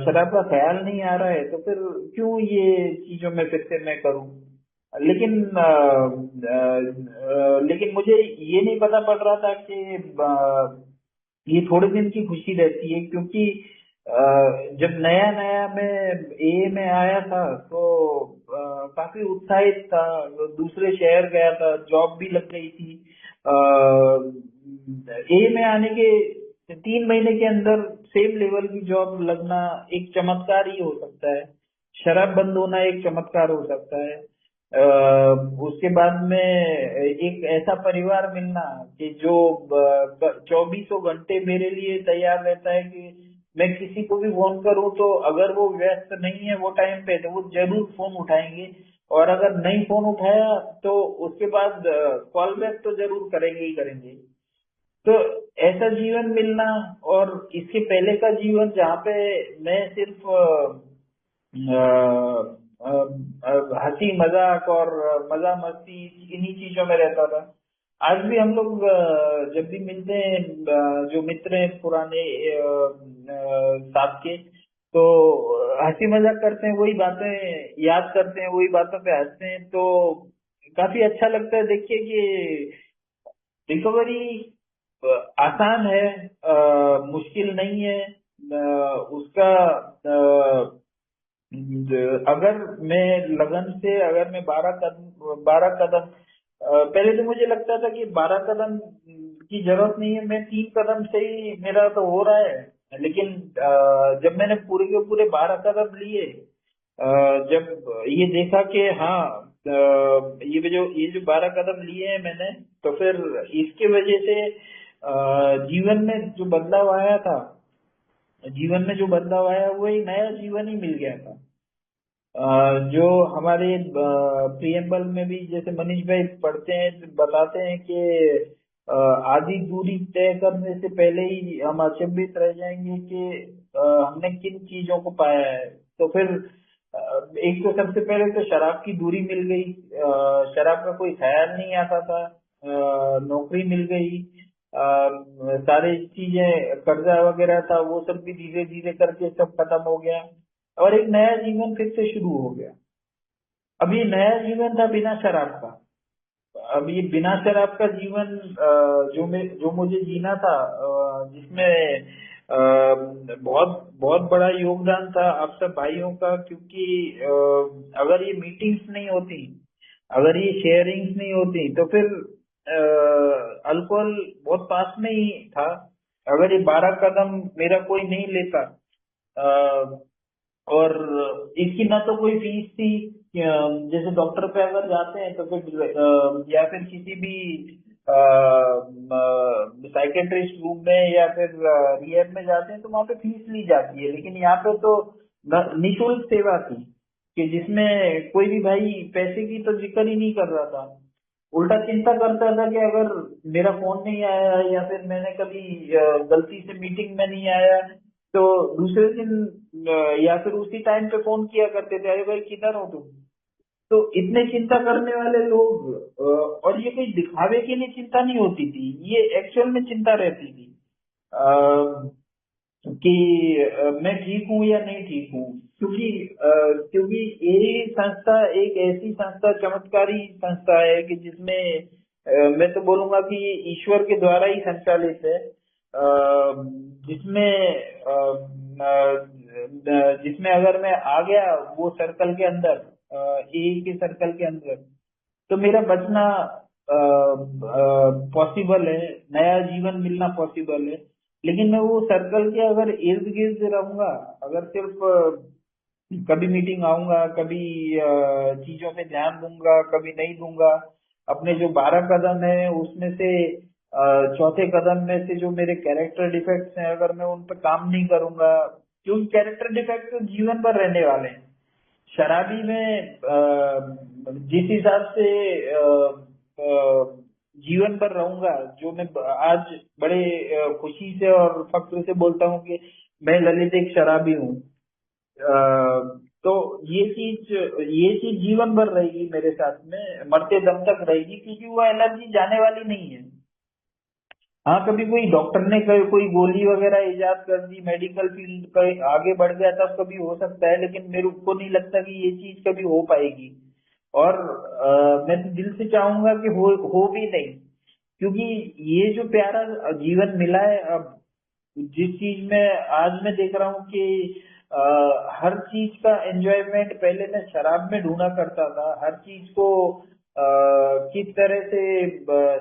शराब का ख्याल नहीं आ रहा है, तो फिर क्यों ये चीजों में फिर से मैं करूं। लेकिन लेकिन मुझे ये नहीं पता पड़ रहा था कि ये थोड़े दिन की खुशी रहती है, क्योंकि जब नया नया मैं ए में आया था तो काफी उत्साहित था। दूसरे शहर गया था, जॉब भी लग गई थी। ए में आने के 3 महीने के अंदर सेम लेवल की जॉब लगना एक चमत्कार ही हो सकता है। शराब बंद होना एक चमत्कार हो सकता है। उसके बाद में एक ऐसा परिवार मिलना कि जो 2400 घंटे मेरे लिए तैयार रहता है कि मैं किसी को भी फोन करूं तो अगर वो व्यस्त नहीं है वो टाइम पे, तो वो जरूर फोन उठाएंगे। और अगर नहीं फोन उठाया तो उसके बाद कॉल बैक तो जरूर करेंगे ही करेंगे। तो ऐसा जीवन मिलना, और इसके पहले का जीवन जहाँ पे मैं सिर्फ अ, हंसी मजाक और मजा मस्ती इन्हीं चीजों में रहता था। आज भी हम लोग जब भी मिलते हैं, जो मित्र हैं पुराने साथ के, तो हंसी मजाक करते हैं, वही बातें याद करते हैं, वही बातों पे हंसते हैं। तो काफी अच्छा लगता है। देखिए कि रिकवरी आसान है, मुश्किल नहीं है। उसका अगर मैं लगन से, अगर मैं 12 कदम पहले तो मुझे लगता था कि 12 कदम की जरूरत नहीं है, मैं 3 कदम से ही मेरा तो हो रहा है। लेकिन जब मैंने पूरे के पूरे 12 कदम लिए, जब ये देखा कि हाँ, ये जो 12 कदम लिए हैं मैंने, तो फिर इसके वजह से जीवन में जो बदलाव आया था, जीवन में जो बदलाव आया वो एक नया जीवन ही मिल गया था। जो हमारे प्रियम्बल में भी जैसे मनीष भाई पढ़ते हैं, बताते हैं कि आधी दूरी तय करने से पहले ही हम अचंभित रह जाएंगे कि हमने किन चीजों को पाया है। तो फिर एक तो सबसे पहले तो शराब की दूरी मिल गई, शराब का कोई ख्याल नहीं आता था। नौकरी मिल गई, सारी चीजें, कर्जा वगैरह था वो सब भी धीरे धीरे करके सब खत्म हो गया, और एक नया जीवन फिर से शुरू हो गया। अब ये नया जीवन था बिना शराब का। अब ये बिना शराब का जीवन जो मुझे जीना था, जिसमें बहुत बहुत बड़ा योगदान था आप सब भाइयों का। क्योंकि अगर ये मीटिंग्स नहीं होती, अगर ये शेयरिंग्स नहीं होती, तो फिर अल्कोहल बहुत पास में ही था। अगर ये 12 कदम मेरा कोई नहीं लेता, और इसकी ना तो कोई फीस थी, जैसे डॉक्टर पे अगर जाते हैं तो फिर या फिर किसी भी साइकेट्रिस्ट रूम में या फिर रिहैब में जाते हैं तो वहाँ पे फीस ली जाती है, लेकिन यहाँ पे तो निःशुल्क सेवा थी कि जिसमें कोई भी भाई पैसे की तो जिक्र ही नहीं कर रहा था। उल्टा चिंता करता था कि अगर मेरा फोन नहीं आया या फिर मैंने कभी गलती से मीटिंग में नहीं आया तो दूसरे दिन या फिर उसी टाइम पे फोन किया करते थे, अरे भाई किधर हो तुम। तो इतने चिंता करने वाले लोग और ये कोई दिखावे के लिए चिंता नहीं होती थी, ये एक्चुअल में चिंता रहती थी कि मैं ठीक हूँ या नहीं ठीक हूँ। क्योंकि ये संस्था एक ऐसी संस्था, चमत्कारी संस्था है कि जिसमें मैं तो बोलूंगा कि ये ईश्वर के द्वारा ही संचालित है, जिसमें जिसमें अगर मैं आ गया वो सर्कल के अंदर, ए के सर्कल के अंदर, तो मेरा बचना पॉसिबल है, नया जीवन मिलना पॉसिबल है। लेकिन मैं वो सर्कल के अगर इर्द गिर्द रहूंगा, अगर सिर्फ कभी मीटिंग आऊंगा, कभी चीजों पे ध्यान दूंगा, कभी नहीं दूंगा, अपने जो 12 कदम है उसमें से चौथे कदम में से जो मेरे कैरेक्टर डिफेक्ट्स हैं अगर मैं उन पर काम नहीं करूंगा, क्योंकि कैरेक्टर डिफेक्ट तो जीवन भर रहने वाले हैं। शराबी में जिस हिसाब से जीवन भर रहूंगा, जो मैं आज बड़े खुशी से और फक्र से बोलता हूँ कि मैं ललित एक शराबी हूँ, तो ये चीज जीवन भर रहेगी मेरे साथ में, मरते दम तक रहेगी, क्योंकि वो एलर्जी जाने वाली नहीं है। हाँ, कभी कोई डॉक्टर ने कोई गोली वगैरह इजाद कर दी, मेडिकल फील्ड पे आगे बढ़ गया तब कभी हो सकता है, लेकिन मेरे को नहीं लगता कि ये चीज कभी हो पाएगी। और मैं तो दिल से चाहूंगा कि हो भी नहीं, क्योंकि ये जो प्यारा जीवन मिला है अब, जिस चीज में आज मैं देख रहा हूँ कि हर चीज का एंजॉयमेंट पहले मैं शराब में ढूंढा करता था, हर चीज को किस तरह से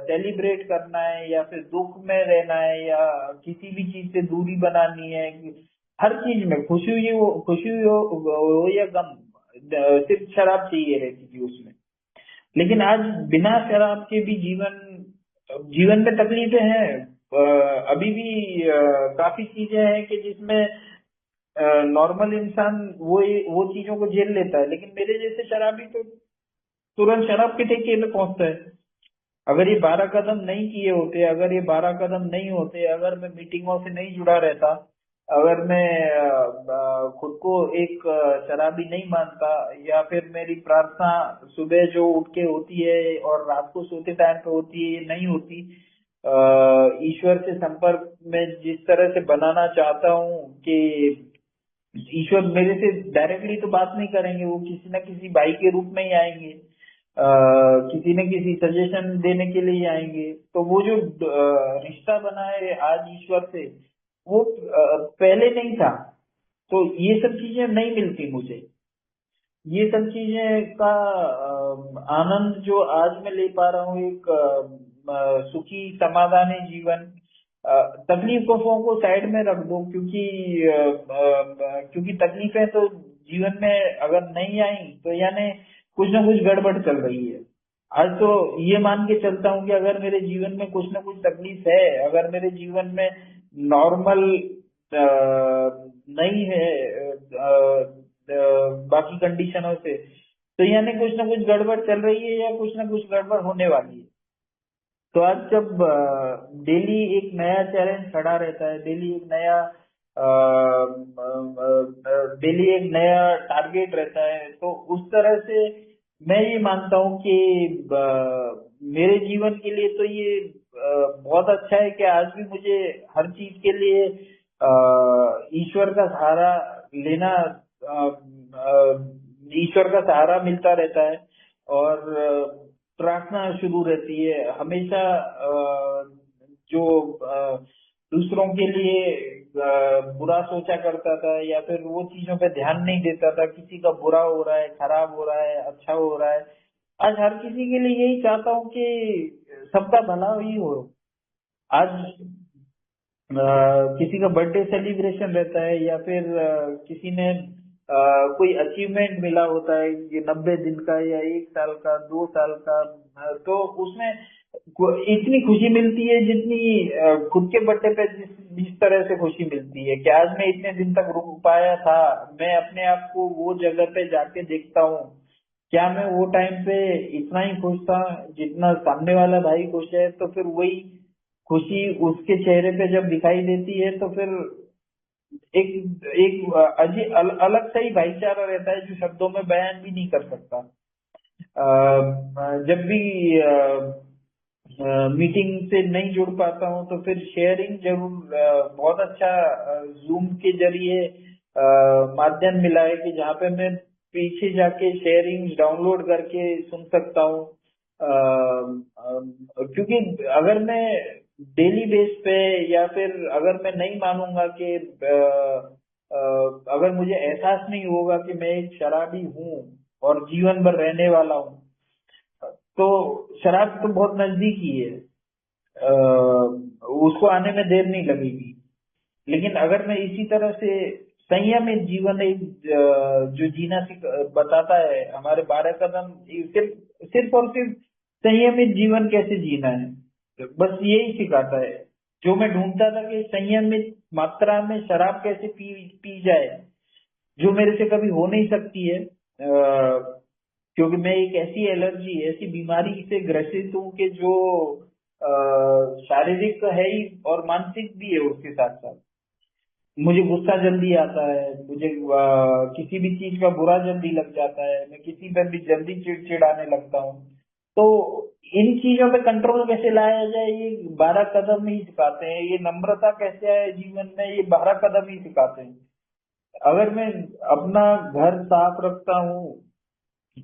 सेलिब्रेट करना है या फिर दुख में रहना है या किसी भी चीज से दूरी बनानी है, हर चीज में खुशी हो या गम, सिर्फ शराब चाहिए रहती थी उसमें। लेकिन आज बिना शराब के भी जीवन जीवन में तकलीफें हैं, अभी भी काफी चीजें हैं कि जिसमें नॉर्मल इंसान वो चीजों को झेल लेता है, लेकिन मेरे जैसे शराबी तो तुरंत शराब के ठेके पे पहुंचता है। अगर ये 12 कदम नहीं किए होते, अगर ये 12 कदम नहीं होते, अगर मैं मीटिंगों से नहीं जुड़ा रहता, अगर मैं खुद को एक शराबी नहीं मानता, या फिर मेरी प्रार्थना सुबह जो उठ के होती है और रात को सोते टाइम पे होती है ये नहीं होती, ईश्वर से संपर्क में जिस तरह से बनाना चाहता हूँ कि ईश्वर मेरे से डायरेक्टली तो बात नहीं करेंगे, वो किसी न किसी भाई के रूप में ही आएंगे, किसी न किसी सजेशन देने के लिए ही आएंगे। तो वो जो रिश्ता बना है आज ईश्वर से, वो पहले नहीं था। तो ये सब चीजें नहीं मिलती मुझे, ये सब चीजें का आनंद जो आज मैं ले पा रहा हूँ, एक सुखी समाधानी जीवन। तकलीफों को साइड में रख दो, क्योंकि तकलीफें तो जीवन में अगर नहीं आई तो यानी कुछ ना कुछ गड़बड़ चल रही है। आज तो ये मान के चलता हूँ कि अगर मेरे जीवन में कुछ ना कुछ तकलीफ है, अगर मेरे जीवन में नॉर्मल नहीं है बाकी कंडीशनों से, तो यानी कुछ ना कुछ गड़बड़ चल रही है या कुछ ना कुछ गड़बड़ होने वाली है। तो आज जब डेली एक नया चैलेंज खड़ा रहता है, डेली एक नया टारगेट रहता है, तो उस तरह से मैं ये मानता हूँ कि मेरे जीवन के लिए तो ये बहुत अच्छा है कि आज भी मुझे हर चीज के लिए ईश्वर का सहारा लेना, ईश्वर का सहारा मिलता रहता है, और प्रार्थना शुरू रहती है हमेशा। जो दूसरों के लिए बुरा सोचा करता था या फिर वो चीजों पे ध्यान नहीं देता था, किसी का बुरा हो रहा है, खराब हो रहा है, अच्छा हो रहा है, आज हर किसी के लिए यही चाहता हूँ कि सबका भला ही हो। आज किसी का बर्थडे सेलिब्रेशन रहता है या फिर किसी ने कोई अचीवमेंट मिला होता है, ये 90 दिन का या 1 साल का, 2 साल का, तो उसमें इतनी खुशी मिलती है जितनी खुद के बर्थडे पे जिस तरह से खुशी मिलती है कि आज मैं इतने दिन तक रुक पाया था। मैं अपने आप को वो जगह पे जाके देखता हूँ, क्या मैं वो टाइम पे इतना ही खुश था जितना सामने वाला भाई खुश है। तो फिर वही खुशी उसके चेहरे पे जब दिखाई देती है तो फिर एक एक अजीब अलग सा ही भाईचारा रहता है जो शब्दों में बयान भी नहीं कर सकता। जब भी मीटिंग से नहीं जुड़ पाता हूँ तो फिर शेयरिंग जरूर बहुत अच्छा जूम के जरिए माध्यम मिला है कि जहाँ पे मैं पीछे जाके शेयरिंग डाउनलोड करके सुन सकता हूँ। क्योंकि अगर मैं डेली बेस पे या फिर अगर मैं नहीं मानूंगा कि अगर मुझे एहसास नहीं होगा कि मैं एक शराबी हूँ और जीवन भर रहने वाला हूँ, तो शराब तो बहुत नजदीकी है, उसको आने में देर नहीं लगेगी। लेकिन अगर मैं इसी तरह से संयमित जीवन एक जो जीना बताता है हमारे 12 कदम, सिर्फ सिर्फ और सिर्फ संयमित जीवन कैसे जीना है, बस यही सिखाता है। जो मैं ढूंढता था कि संयमित मात्रा में शराब कैसे पी पी जाए, जो मेरे से कभी हो नहीं सकती है, क्योंकि मैं एक ऐसी एलर्जी ऐसी बीमारी से ग्रसित हूँ कि जो शारीरिक तो है ही और मानसिक भी है उसके साथ साथ। मुझे गुस्सा जल्दी आता है, मुझे किसी भी चीज का बुरा जल्दी लग जाता है, मैं किसी पर भी जल्दी चिड़चिड़ाने लगता हूँ। तो इन चीजों पे कंट्रोल कैसे लाया जाए ये 12 कदम ही सिखाते हैं। ये नम्रता कैसे आए जीवन में, ये 12 कदम ही सिखाते हैं। अगर मैं अपना घर साफ रखता हूँ,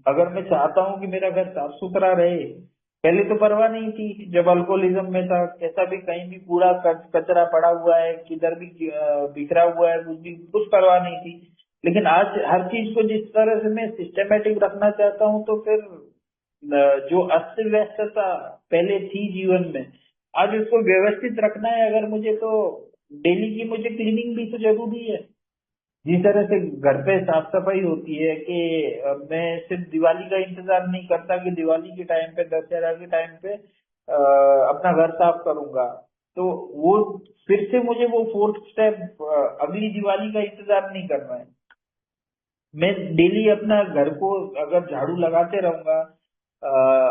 अगर मैं चाहता हूँ कि मेरा घर साफ सुथरा रहे, पहले तो परवाह नहीं थी जब अल्कोहलिज्म में था, कैसा भी कहीं भी कूड़ा कचरा पड़ा हुआ है, किधर भी बिखरा हुआ है, कुछ भी कुछ परवाह नहीं थी। लेकिन आज हर चीज को जिस तरह से मैं सिस्टमेटिक रखना चाहता हूँ तो फिर जो अस्त व्यस्तता पहले थी जीवन में, आज उसको व्यवस्थित रखना है अगर मुझे, तो डेली की मुझे क्लीनिंग भी तो जरूरी है। जिस तरह से घर पे साफ सफाई होती है कि मैं सिर्फ दिवाली का इंतजार नहीं करता कि दिवाली के टाइम पे, दशहरा के टाइम पे अपना घर साफ करूंगा, तो वो फिर से मुझे वो फोर्थ स्टेप अगली दिवाली का इंतजार नहीं करना है। मैं डेली अपना घर को अगर झाड़ू लगाते रहूंगा,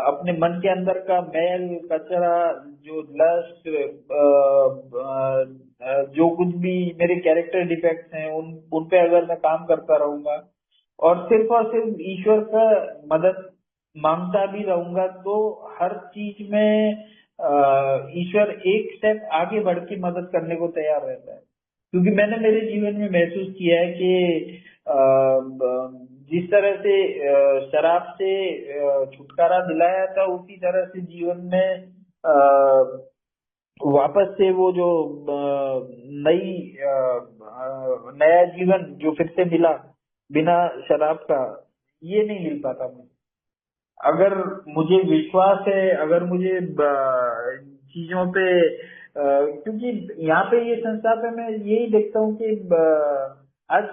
अपने मन के अंदर का मैल कचरा, जो लस्ट, जो कुछ भी मेरे कैरेक्टर डिफेक्ट्स हैं उन पे अगर मैं काम करता रहूंगा और सिर्फ ईश्वर का मदद मांगता भी रहूंगा, तो हर चीज में ईश्वर एक स्टेप आगे बढ़ के मदद करने को तैयार रहता है। क्योंकि मैंने मेरे जीवन में महसूस किया है कि जिस तरह से शराब से छुटकारा दिलाया था, उसी तरह से जीवन में वापस से वो जो नई नया जीवन जो फिर से मिला बिना शराब का, ये नहीं मिल पाता मुझे। अगर मुझे विश्वास है, अगर मुझे चीजों पे क्योंकि यहाँ पे ये संस्था पे मैं यही देखता हूँ कि आज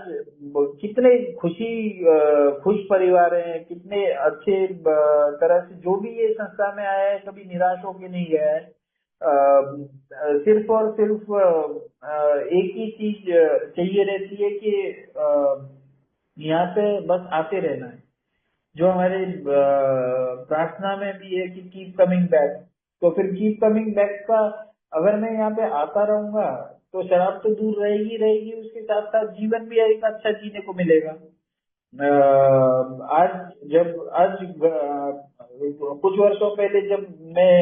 कितने खुश परिवार हैं, कितने अच्छे तरह से जो भी ये संस्था में आया है कभी निराश होके नहीं गया है। सिर्फ और सिर्फ एक ही चीज चाहिए रहती है कि यहाँ पे बस आते रहना है। जो हमारे प्रार्थना में भी है कि कीप कमिंग बैक, तो फिर कीप कमिंग बैक का अगर मैं यहाँ पे आता रहूंगा तो शराब तो दूर रहेगी रहेगी, उसके साथ साथ जीवन भी एक अच्छा जीने को मिलेगा। आज जब आज कुछ वर्षों पहले जब मैं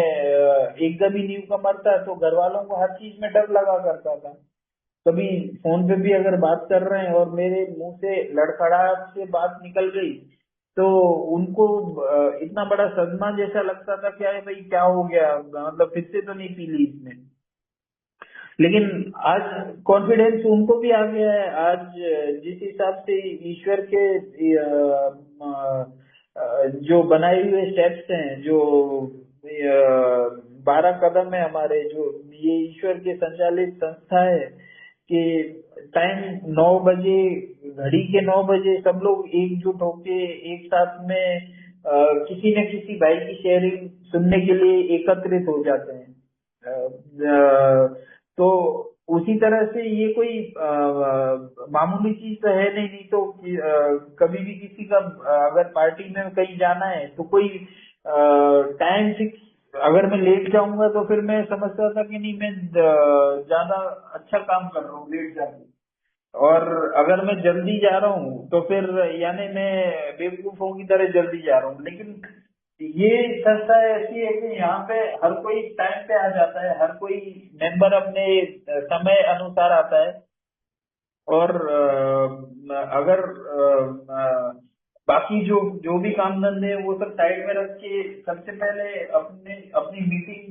एकदम ही न्यू कमर था तो घर वालों को हर चीज में डर लगा करता था। कभी फोन पे भी अगर बात कर रहे हैं और मेरे मुंह से लड़खड़ाहट से बात निकल गई तो उनको इतना बड़ा सदमा जैसा लगता था कि अरे भाई क्या हो गया, मतलब फिर से तो नहीं पी ली इसने। लेकिन आज कॉन्फिडेंस उनको भी आ गया है। आज जिस हिसाब से ईश्वर के जो बनाए हुए स्टेप्स हैं, जो 12 कदम है हमारे, जो ये ईश्वर के संचालित संस्था है कि टाइम 9 बजे, घड़ी के 9 बजे सब लोग एकजुट होके एक साथ में किसी न किसी भाई की शेयरिंग सुनने के लिए एकत्रित हो जाते हैं। तो उसी तरह से ये कोई मामूली चीज तो है नहीं। नहीं तो कभी भी किसी का अगर पार्टी में कहीं जाना है तो कोई टाइम फिक्स, अगर मैं लेट जाऊंगा तो फिर मैं समझता था कि नहीं, मैं ज्यादा अच्छा काम कर रहा हूँ लेट जाके। और अगर मैं जल्दी जा रहा हूँ तो फिर यानी मैं बेवकूफों की तरह जल्दी जा रहा हूँ। लेकिन ये संस्था ऐसी है कि यहाँ पे हर कोई टाइम पे आ जाता है, हर कोई मेंबर अपने समय अनुसार आता है। और अगर बाकी जो जो भी काम धंधे हैं वो सब साइड में रख के सबसे पहले अपने अपनी मीटिंग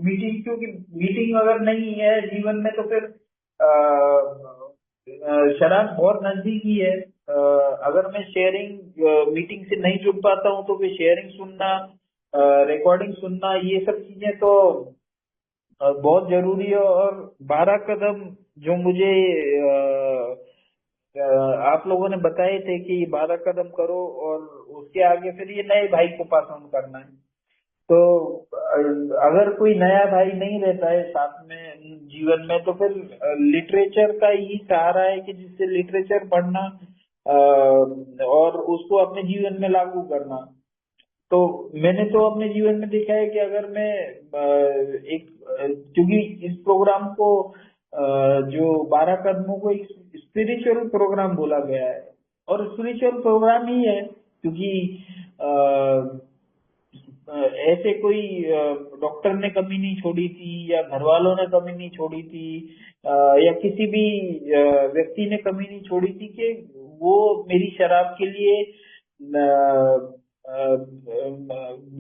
मीटिंग क्योंकि मीटिंग अगर नहीं है जीवन में तो फिर शराब बहुत नजदीक ही है। अगर मैं शेयरिंग मीटिंग से नहीं जुड़ पाता हूँ तो फिर शेयरिंग सुनना, रिकॉर्डिंग सुनना, ये सब चीजें तो बहुत जरूरी है। और 12 कदम जो मुझे अ, आप लोगों ने बताए थे कि 12 कदम करो और उसके आगे फिर ये नए भाई को पास ऑन करना है। तो अगर कोई नया भाई नहीं रहता है साथ में जीवन में तो फिर लिटरेचर का ही सहारा है कि जिससे लिटरेचर पढ़ना और उसको अपने जीवन में लागू करना। तो मैंने तो अपने जीवन में देखा है कि अगर मैं क्योंकि इस प्रोग्राम को जो 12 कदमों को एक स्पिरिचुअल प्रोग्राम बोला गया है और स्पिरिचुअल प्रोग्राम ही है क्योंकि ऐसे कोई डॉक्टर ने कमी नहीं छोड़ी थी या घर वालों ने कमी नहीं छोड़ी थी या किसी भी व्यक्ति ने कमी नहीं छोड़ी थी कि वो मेरी शराब के लिए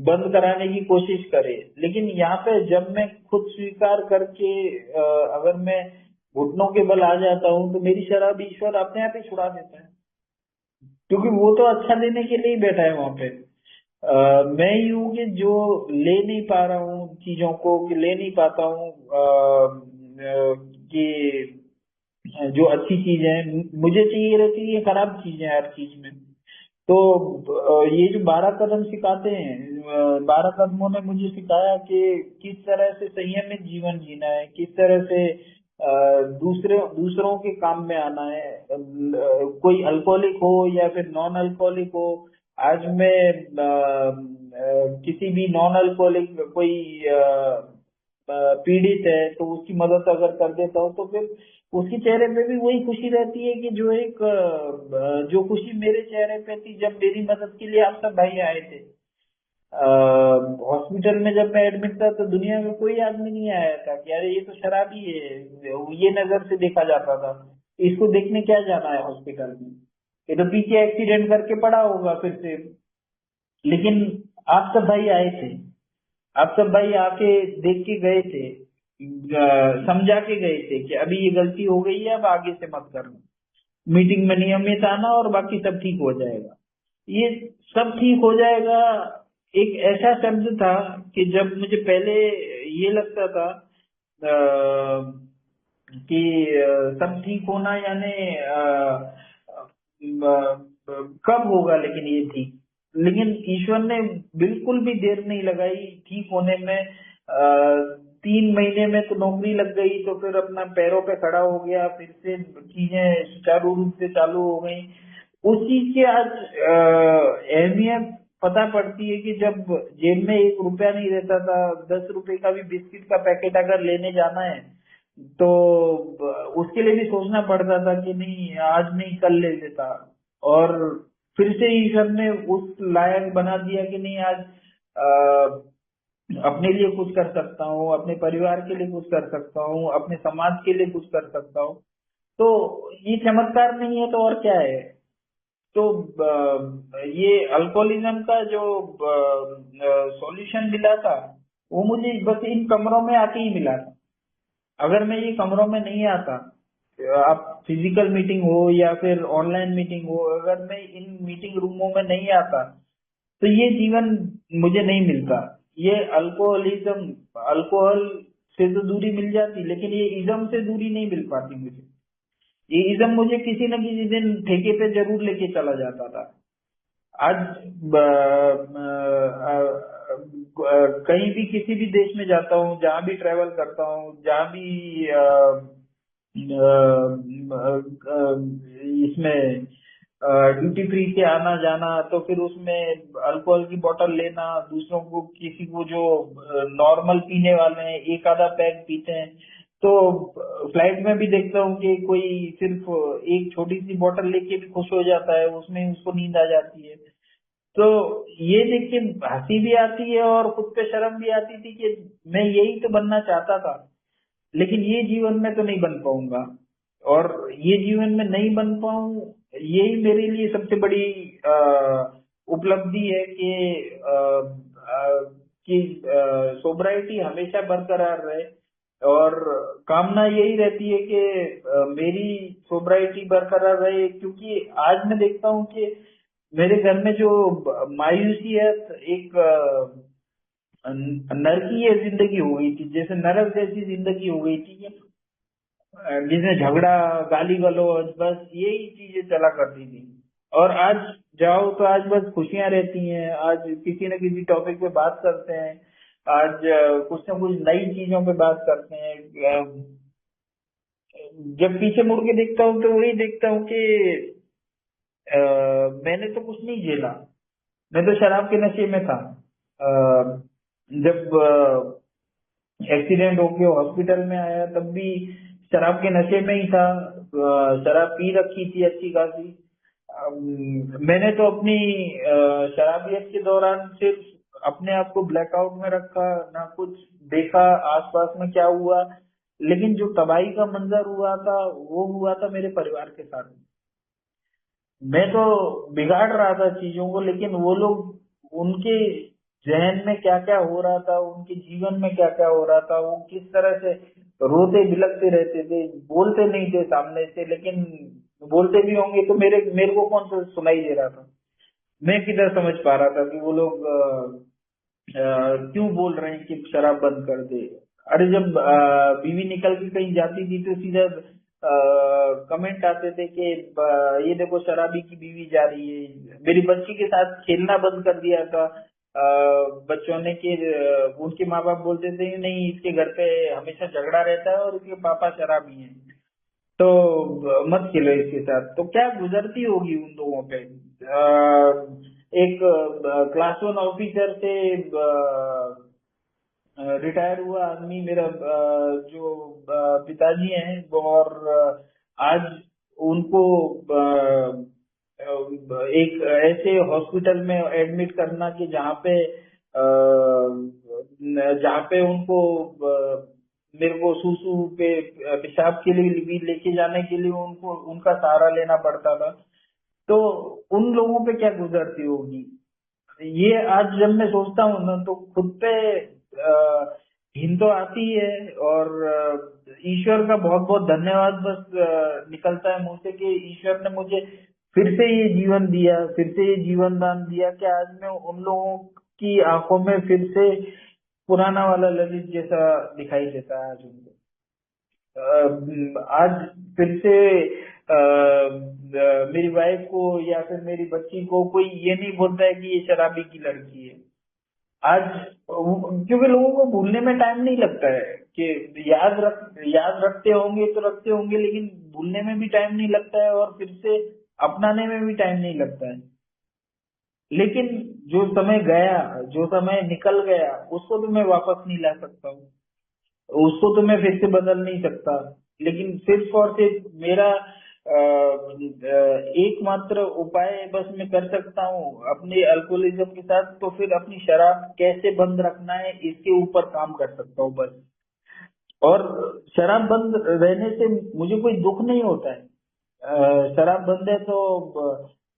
बंद कराने की कोशिश करे। लेकिन यहाँ पे जब मैं खुद स्वीकार करके अगर मैं घुटनों के बल आ जाता हूँ तो मेरी शराब ईश्वर अपने आप ही छुड़ा देता है क्योंकि वो तो अच्छा देने के लिए ही बैठा है वहां पे। मैं ही हूँ कि जो ले नहीं पा रहा हूँ चीजों को, कि ले नहीं पाता हूँ कि जो अच्छी चीजें हैं मुझे चाहिए रहती है, खराब चीजें हर चीज में। तो ये जो 12 कदम सिखाते हैं, 12 कदमों ने मुझे सिखाया कि किस तरह से संयमित जीवन जीना है, किस तरह से दूसरों के काम में आना है। कोई अल्कोहलिक हो या फिर नॉन अल्कोहलिक हो, आज मैं किसी भी नॉन अल्कोहलिक कोई पीड़ित है तो उसकी मदद अगर कर देता हूँ तो फिर उसके चेहरे पे भी वही खुशी रहती है कि जो एक जो खुशी मेरे चेहरे पे थी जब मेरी मदद के लिए आप सब भाई आए थे। हॉस्पिटल में जब मैं एडमिट था तो दुनिया में कोई आदमी नहीं आया था कि अरे ये तो शराबी है, ये नजर से देखा जाता था, इसको देखने क्या जाना है हॉस्पिटल में, ये तो पीछे एक्सीडेंट करके पड़ा होगा फिर से। लेकिन आप सब भाई आए थे, आप सब भाई आके देख के गए थे, समझा के गए थे कि अभी ये गलती हो गई है, अब आगे से मत करना, मीटिंग में नियमित आना और बाकी सब ठीक हो जाएगा। ये सब ठीक हो जाएगा एक ऐसा शब्द था कि जब मुझे पहले ये लगता था कि सब ठीक होना यानी कब होगा, लेकिन ये ठीक, लेकिन ईश्वर ने बिल्कुल भी देर नहीं लगाई ठीक होने में। 3 महीने में तो नौकरी लग गई, तो फिर अपना पैरों पे खड़ा हो गया, फिर से चीजें सुचारू रूप से चालू हो गई। उस चीज की आज अहमियत पता पड़ती है कि जब जेब में 1 रुपया नहीं रहता था, 10 रुपए का भी बिस्किट का पैकेट अगर लेने जाना है तो उसके लिए भी सोचना पड़ता था कि नहीं आज नहीं कल ले लेता। और फिर से ईश्वर ने उस लायक बना दिया कि नहीं आज अपने लिए कुछ कर सकता हूँ, अपने परिवार के लिए कुछ कर सकता हूँ, अपने समाज के लिए कुछ कर सकता हूँ। तो ये चमत्कार नहीं है तो और क्या है। तो ये अल्कोहलिज्म का जो सॉल्यूशन मिला था वो मुझे बस इन कमरों में आके ही मिला था। अगर मैं ये कमरों में नहीं आता, आप फिजिकल मीटिंग हो या फिर ऑनलाइन मीटिंग हो, अगर मैं इन मीटिंग रूमों में नहीं आता तो ये जीवन मुझे नहीं मिलता। ये अल्कोहलिज्म, अल्कोहल से तो दूरी मिल जाती लेकिन ये इज्म से दूरी नहीं मिल पाती मुझे। ये इज्म मुझे किसी न किसी दिन ठेके पे जरूर लेके चला जाता था। आज कहीं भी किसी भी देश में जाता हूँ, जहाँ भी ट्रैवल करता हूँ, जहाँ भी इसमें ड्यूटी फ्री से आना जाना, तो फिर उसमें अल्कोहल की बोतल लेना, दूसरों को, किसी को जो नॉर्मल पीने वाले हैं एक आधा पैक पीते हैं, तो फ्लाइट में भी देखता हूँ कि कोई सिर्फ एक छोटी सी बोतल लेके भी खुश हो जाता है, उसमें उसको नींद आ जाती है। तो ये देख के हंसी भी आती है और खुद पे शर्म भी आती थी कि मैं यही तो बनना चाहता था, लेकिन ये जीवन में तो नहीं बन पाऊंगा। और ये जीवन में नहीं बन पाऊं, यही मेरे लिए सबसे बड़ी उपलब्धि है कि सोब्राइटी हमेशा बरकरार रहे। और कामना यही रहती है कि मेरी सोब्राइटी बरकरार रहे, क्योंकि आज मैं देखता हूँ कि मेरे घर में जो मायूसी है, एक नरकीय जिंदगी हो गई थी, जैसे नरक जैसी जिंदगी हो गई थी, जिसमें झगड़ा, गाली गलौज, बस यही चीजें चला करती थी। और आज जाओ तो आज बस खुशियां रहती हैं, आज किसी न किसी टॉपिक पे बात करते हैं, आज कुछ न कुछ नई चीजों पे बात करते हैं। जब पीछे मुड़ के देखता हूँ तो वही देखता हूँ कि मैंने तो कुछ नहीं झेला, मैं तो शराब के नशे में था। जब एक्सीडेंट होके हॉस्पिटल में आया तब भी शराब के नशे में ही था, शराब पी रखी थी अच्छी खासी। मैंने तो अपनी शराबियत के दौरान सिर्फ अपने आप को ब्लैकआउट में रखा, ना कुछ देखा आसपास में क्या हुआ, लेकिन जो तबाही का मंजर हुआ था वो हुआ था मेरे परिवार के साथ। मैं तो बिगाड़ रहा था चीजों को, लेकिन वो लोग, उनके जहन में क्या क्या हो रहा था, उनके जीवन में क्या क्या हो रहा था, वो किस तरह से रोते बिलखते रहते थे, बोलते नहीं थे सामने से, लेकिन बोलते भी होंगे तो मेरे मेरे को कौन सा सुनाई दे रहा था, मैं किधर समझ पा रहा था कि वो लोग क्यों बोल रहे हैं कि शराब बंद कर दे। अरे जब बीवी निकल के कहीं जाती थी तो सीधा कमेंट आते थे कि ये देखो शराबी की बीवी जा रही है। मेरी बच्ची के साथ खेलना बंद कर दिया था बच्चों ने, कि उनके माँ बाप बोलते थे नहीं इसके घर पे हमेशा झगड़ा रहता है और इसके पापा शराबी हैं, तो मत खेलो इसके साथ। तो क्या गुजरती होगी उन लोगों पे। एक क्लास वन ऑफिसर से रिटायर हुआ आदमी, मेरा जो पिताजी हैं वो, और आज उनको एक ऐसे हॉस्पिटल में एडमिट करना कि जहाँ पे उनको मेरे को सूसू पे पेशाब के लिए भी लेके जाने के लिए उनको उनका सहारा लेना पड़ता था। तो उन लोगों पे क्या गुजरती होगी, ये आज जब मैं सोचता हूँ ना तो खुद पे घिन तो आती है। और ईश्वर का बहुत बहुत धन्यवाद बस निकलता है मुंह से कि ईश्वर ने मुझे फिर से ये जीवन दिया, फिर से ये जीवन दान दिया कि आज मैं उन लोगों की आंखों में फिर से पुराना वाला ललित जैसा दिखाई देता है आज उनको। आज फिर से मेरी वाइफ को या फिर मेरी बच्ची को कोई ये नहीं बोलता है कि ये शराबी की लड़की है। आज क्योंकि लोगों को भूलने में टाइम नहीं लगता है, कि याद रखते होंगे तो रखते होंगे, लेकिन भूलने में भी टाइम नहीं लगता है और फिर से अपनाने में भी टाइम नहीं लगता है। लेकिन जो समय गया, जो समय निकल गया, उसको तो मैं वापस नहीं ला सकता हूँ, उसको तो मैं फिर से बदल नहीं सकता। लेकिन सिर्फ और सिर्फ मेरा एकमात्र उपाय बस मैं कर सकता हूँ अपने अल्कोहलिज्म के साथ, तो फिर अपनी शराब कैसे बंद रखना है इसके ऊपर काम कर सकता हूँ बस। और शराब बंद रहने से मुझे कोई दुख नहीं होता है। शराब बंद है तो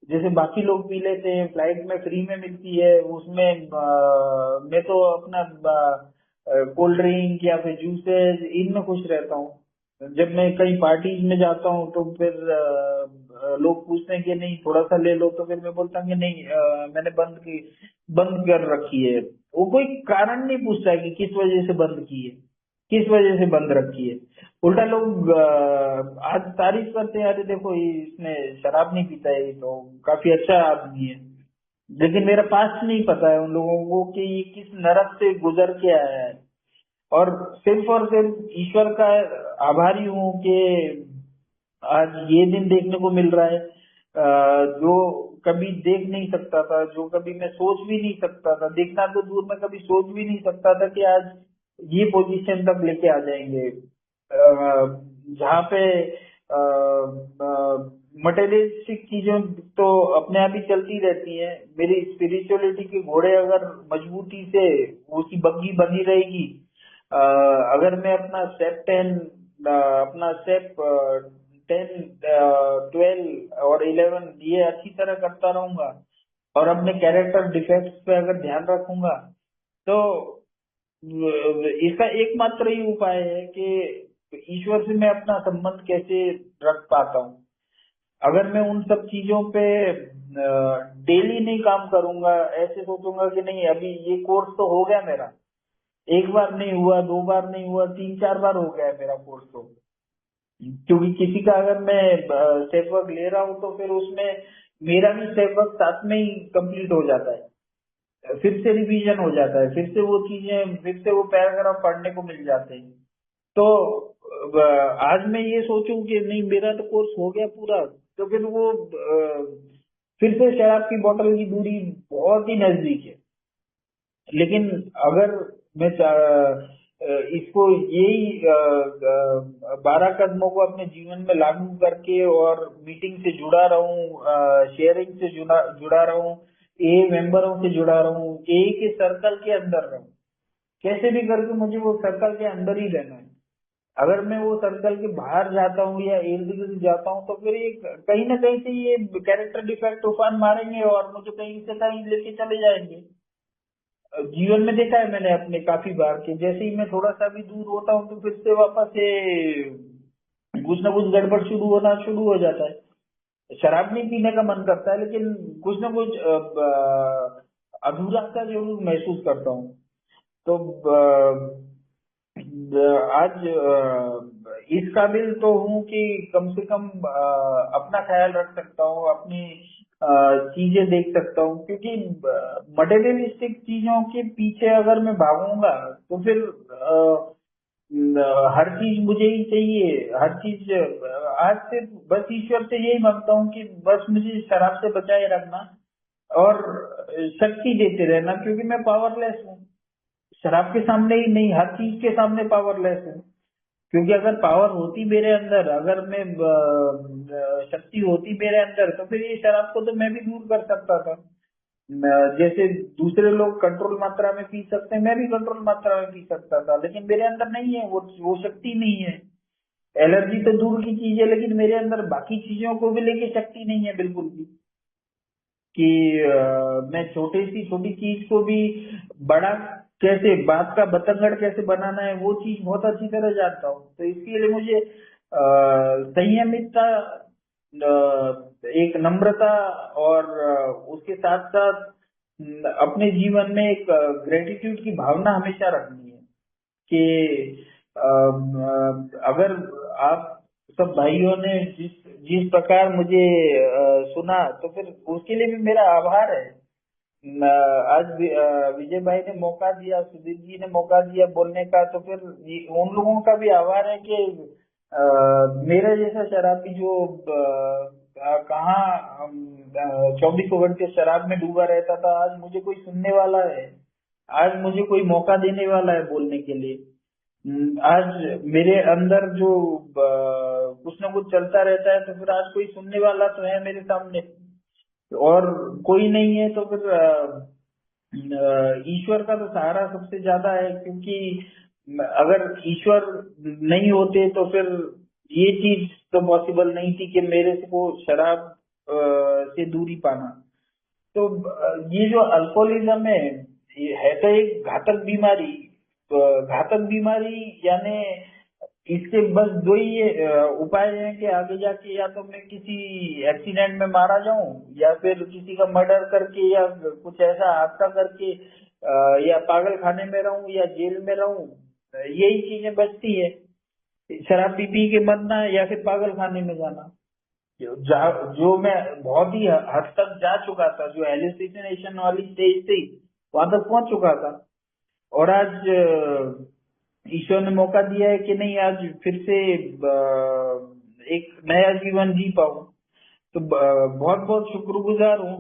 जैसे बाकी लोग पी लेते हैं, फ्लाइट में फ्री में मिलती है, उसमें मैं तो अपना कोल्ड ड्रिंक या फिर जूसेस इनमें खुश रहता हूँ। जब मैं कहीं पार्टीज में जाता हूँ तो फिर लोग पूछते हैं कि नहीं थोड़ा सा ले लो, तो फिर मैं बोलता हूँ कि नहीं, मैंने बंद कर रखी है। वो कोई कारण नहीं पूछता है कि किस वजह से बंद की है, किस वजह से बंद रखी है। उल्टा लोग आज तारीफ करते हैं, अरे देखो इसने शराब नहीं पीता है, ये तो काफी अच्छा आदमी है। लेकिन मेरा पास्ट नहीं पता है उन लोगों को कि ये किस नरक से गुजर के आया है। और सिर्फ ईश्वर का आभारी हूँ कि आज ये दिन देखने को मिल रहा है, जो कभी देख नहीं सकता था, जो कभी मैं सोच भी नहीं सकता था, देखना तो दूर में कभी सोच भी नहीं सकता था कि आज ये पोजीशन तक लेके आ जाएंगे, जहाँ पे मटेरियलिस्टिक चीजें तो अपने आप ही चलती रहती हैं। मेरी स्पिरिचुअलिटी के घोड़े अगर मजबूती से उसकी बग्गी बनी रहेगी, अगर मैं अपना स्टेप 10, अपना स्टेप 10, 12 और 11 ये अच्छी तरह करता रहूंगा और अपने कैरेक्टर डिफेक्ट्स पे अगर ध्यान रखूंगा, तो इसका एकमात्र ही उपाय है कि ईश्वर से मैं अपना संबंध कैसे रख पाता हूँ। अगर मैं उन सब चीजों पे डेली नहीं काम करूंगा, ऐसे सोचूंगा कि नहीं अभी ये कोर्स तो हो गया मेरा, एक बार नहीं हुआ, दो बार नहीं हुआ, तीन चार बार हो गया है मेरा कोर्स, तो क्योंकि किसी का अगर मैं स्टेप वर्क ले रहा हूँ तो फिर उसमें मेरा भी स्टेप वर्क साथ में ही कंप्लीट हो जाता है, फिर से रिवीजन हो जाता है, फिर से वो चीजें, फिर से वो पैराग्राफ पढ़ने को मिल जाते हैं। तो आज मैं ये सोचूं कि नहीं मेरा तो कोर्स हो गया पूरा, तो फिर वो फिर से शराब की बोतल की दूरी बहुत ही नजदीक है। लेकिन अगर मैं इसको यही 12 कदमों को अपने जीवन में लागू करके और मीटिंग से जुड़ा रहूं, शेयरिंग से जुड़ा जुड़ा रहूं, ए मेंबरों से जुड़ा रहूं, ए के सर्कल के अंदर रहूं, कैसे भी करके मुझे वो सर्कल के अंदर ही रहना है। अगर मैं वो सर्कल के बाहर जाता हूँ या इर्द गिर्द जाता हूँ तो फिर ये कहीं ना कहीं से ये कैरेक्टर डिफेक्ट तूफान मारेंगे और मुझे कहीं से कहीं लेके चले जाएंगे। जीवन में देखा है मैंने अपने काफी बार कि जैसे ही मैं थोड़ा सा भी दूर होता हूँ तो फिर से वापस से कुछ ना कुछ गड़बड़ शुरू हो जाता है। शराब नहीं पीने का मन करता है, लेकिन कुछ ना कुछ अधूरा सा जरूर महसूस करता हूँ। तो आज इस काबिल तो हूँ कि कम से कम अपना ख्याल रख सकता हूँ, अपनी चीजें देख सकता हूँ, क्योंकि मटेरियलिस्टिक चीजों के पीछे अगर मैं भागूंगा तो फिर हर चीज मुझे ही चाहिए, हर चीज आज से बस ईश्वर से यही मांगता हूँ कि बस मुझे शराब से बचाए रखना और शक्ति देते रहना, क्योंकि मैं पावरलेस हूँ। शराब के सामने ही नहीं, हर चीज के सामने पावरलेस हूँ। क्योंकि अगर पावर होती मेरे अंदर, अगर मैं शक्ति होती मेरे अंदर, तो फिर ये शराब को तो मैं भी दूर कर सकता था। जैसे दूसरे लोग कंट्रोल मात्रा में पी सकते हैं, मैं भी कंट्रोल मात्रा में पी सकता था, लेकिन मेरे अंदर नहीं है, वो शक्ति नहीं है। एलर्जी तो दूर की चीज है, लेकिन मेरे अंदर बाकी चीजों को भी लेके शक्ति नहीं है बिल्कुल भी, कि मैं छोटी चीज को भी बड़ा कैसे, बात का बतंगड़ कैसे बनाना है वो चीज बहुत अच्छी तरह जानता हूँ। तो इसके लिए मुझे संयमितता, एक नम्रता और उसके साथ साथ अपने जीवन में एक ग्रेटिट्यूड की भावना हमेशा रखनी है कि अगर आप सब भाइयों ने जिस जिस प्रकार मुझे सुना, तो फिर उसके लिए भी मेरा आभार है। आज विजय भाई ने मौका दिया, सुधीर जी ने मौका दिया बोलने का, तो फिर उन लोगों का भी आभार है कि मेरे जैसा शराबी जो कहाँ 24 घंटे शराब में डूबा रहता था, आज मुझे कोई सुनने वाला है, आज मुझे कोई मौका देने वाला है बोलने के लिए। आज मेरे अंदर जो कुछ ना कुछ चलता रहता है, तो फिर आज कोई सुनने वाला तो है मेरे सामने, और कोई नहीं है तो फिर ईश्वर का तो सहारा सबसे ज्यादा है। क्योंकि अगर ईश्वर नहीं होते तो फिर ये चीज तो पॉसिबल नहीं थी कि मेरे से को शराब से दूरी पाना। तो ये जो अल्कोहलिज्म है, ये है तो एक घातक बीमारी। घातक बीमारी यानी इसके बस दो ही उपाय हैं कि आगे जाके या तो मैं किसी एक्सीडेंट में मारा जाऊं, या फिर किसी का मर्डर करके, या कुछ ऐसा हादसा करके या पागल खाने में रहूं या जेल में रहूं। यही चीजें बचती है, शराब पी पी के मरना या फिर पागल खाने में जाना। जो मैं बहुत ही हद तक जा चुका था, जो हेलुसिनेशन वाली स्टेज थी वहां तक पहुंच चुका था। और आज ईश्वर ने मौका दिया है कि नहीं, आज फिर से एक नया जीवन जी पाऊं। तो बहुत बहुत शुक्रगुजार हूँ।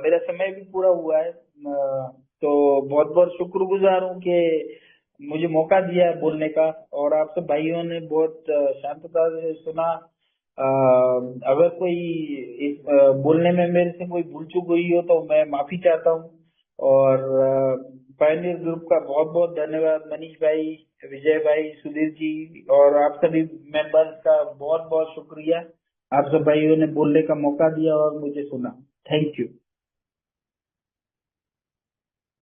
मेरा समय भी पूरा हुआ है, तो बहुत बहुत शुक्रगुजार हूँ कि मुझे मौका दिया है बोलने का। और आप सब भाइयों ने बहुत शांतता से सुना। अगर कोई बोलने में मेरे से कोई भूल चूक हुई हो तो मैं माफी चाहता हूँ। और पायनियर ग्रुप का बहुत बहुत धन्यवाद, मनीष भाई, विजय भाई, सुधीर जी और आप सभी मेंबर्स का बहुत बहुत शुक्रिया। आप सब भाइयों ने बोलने का मौका दिया और मुझे सुना। Thank you.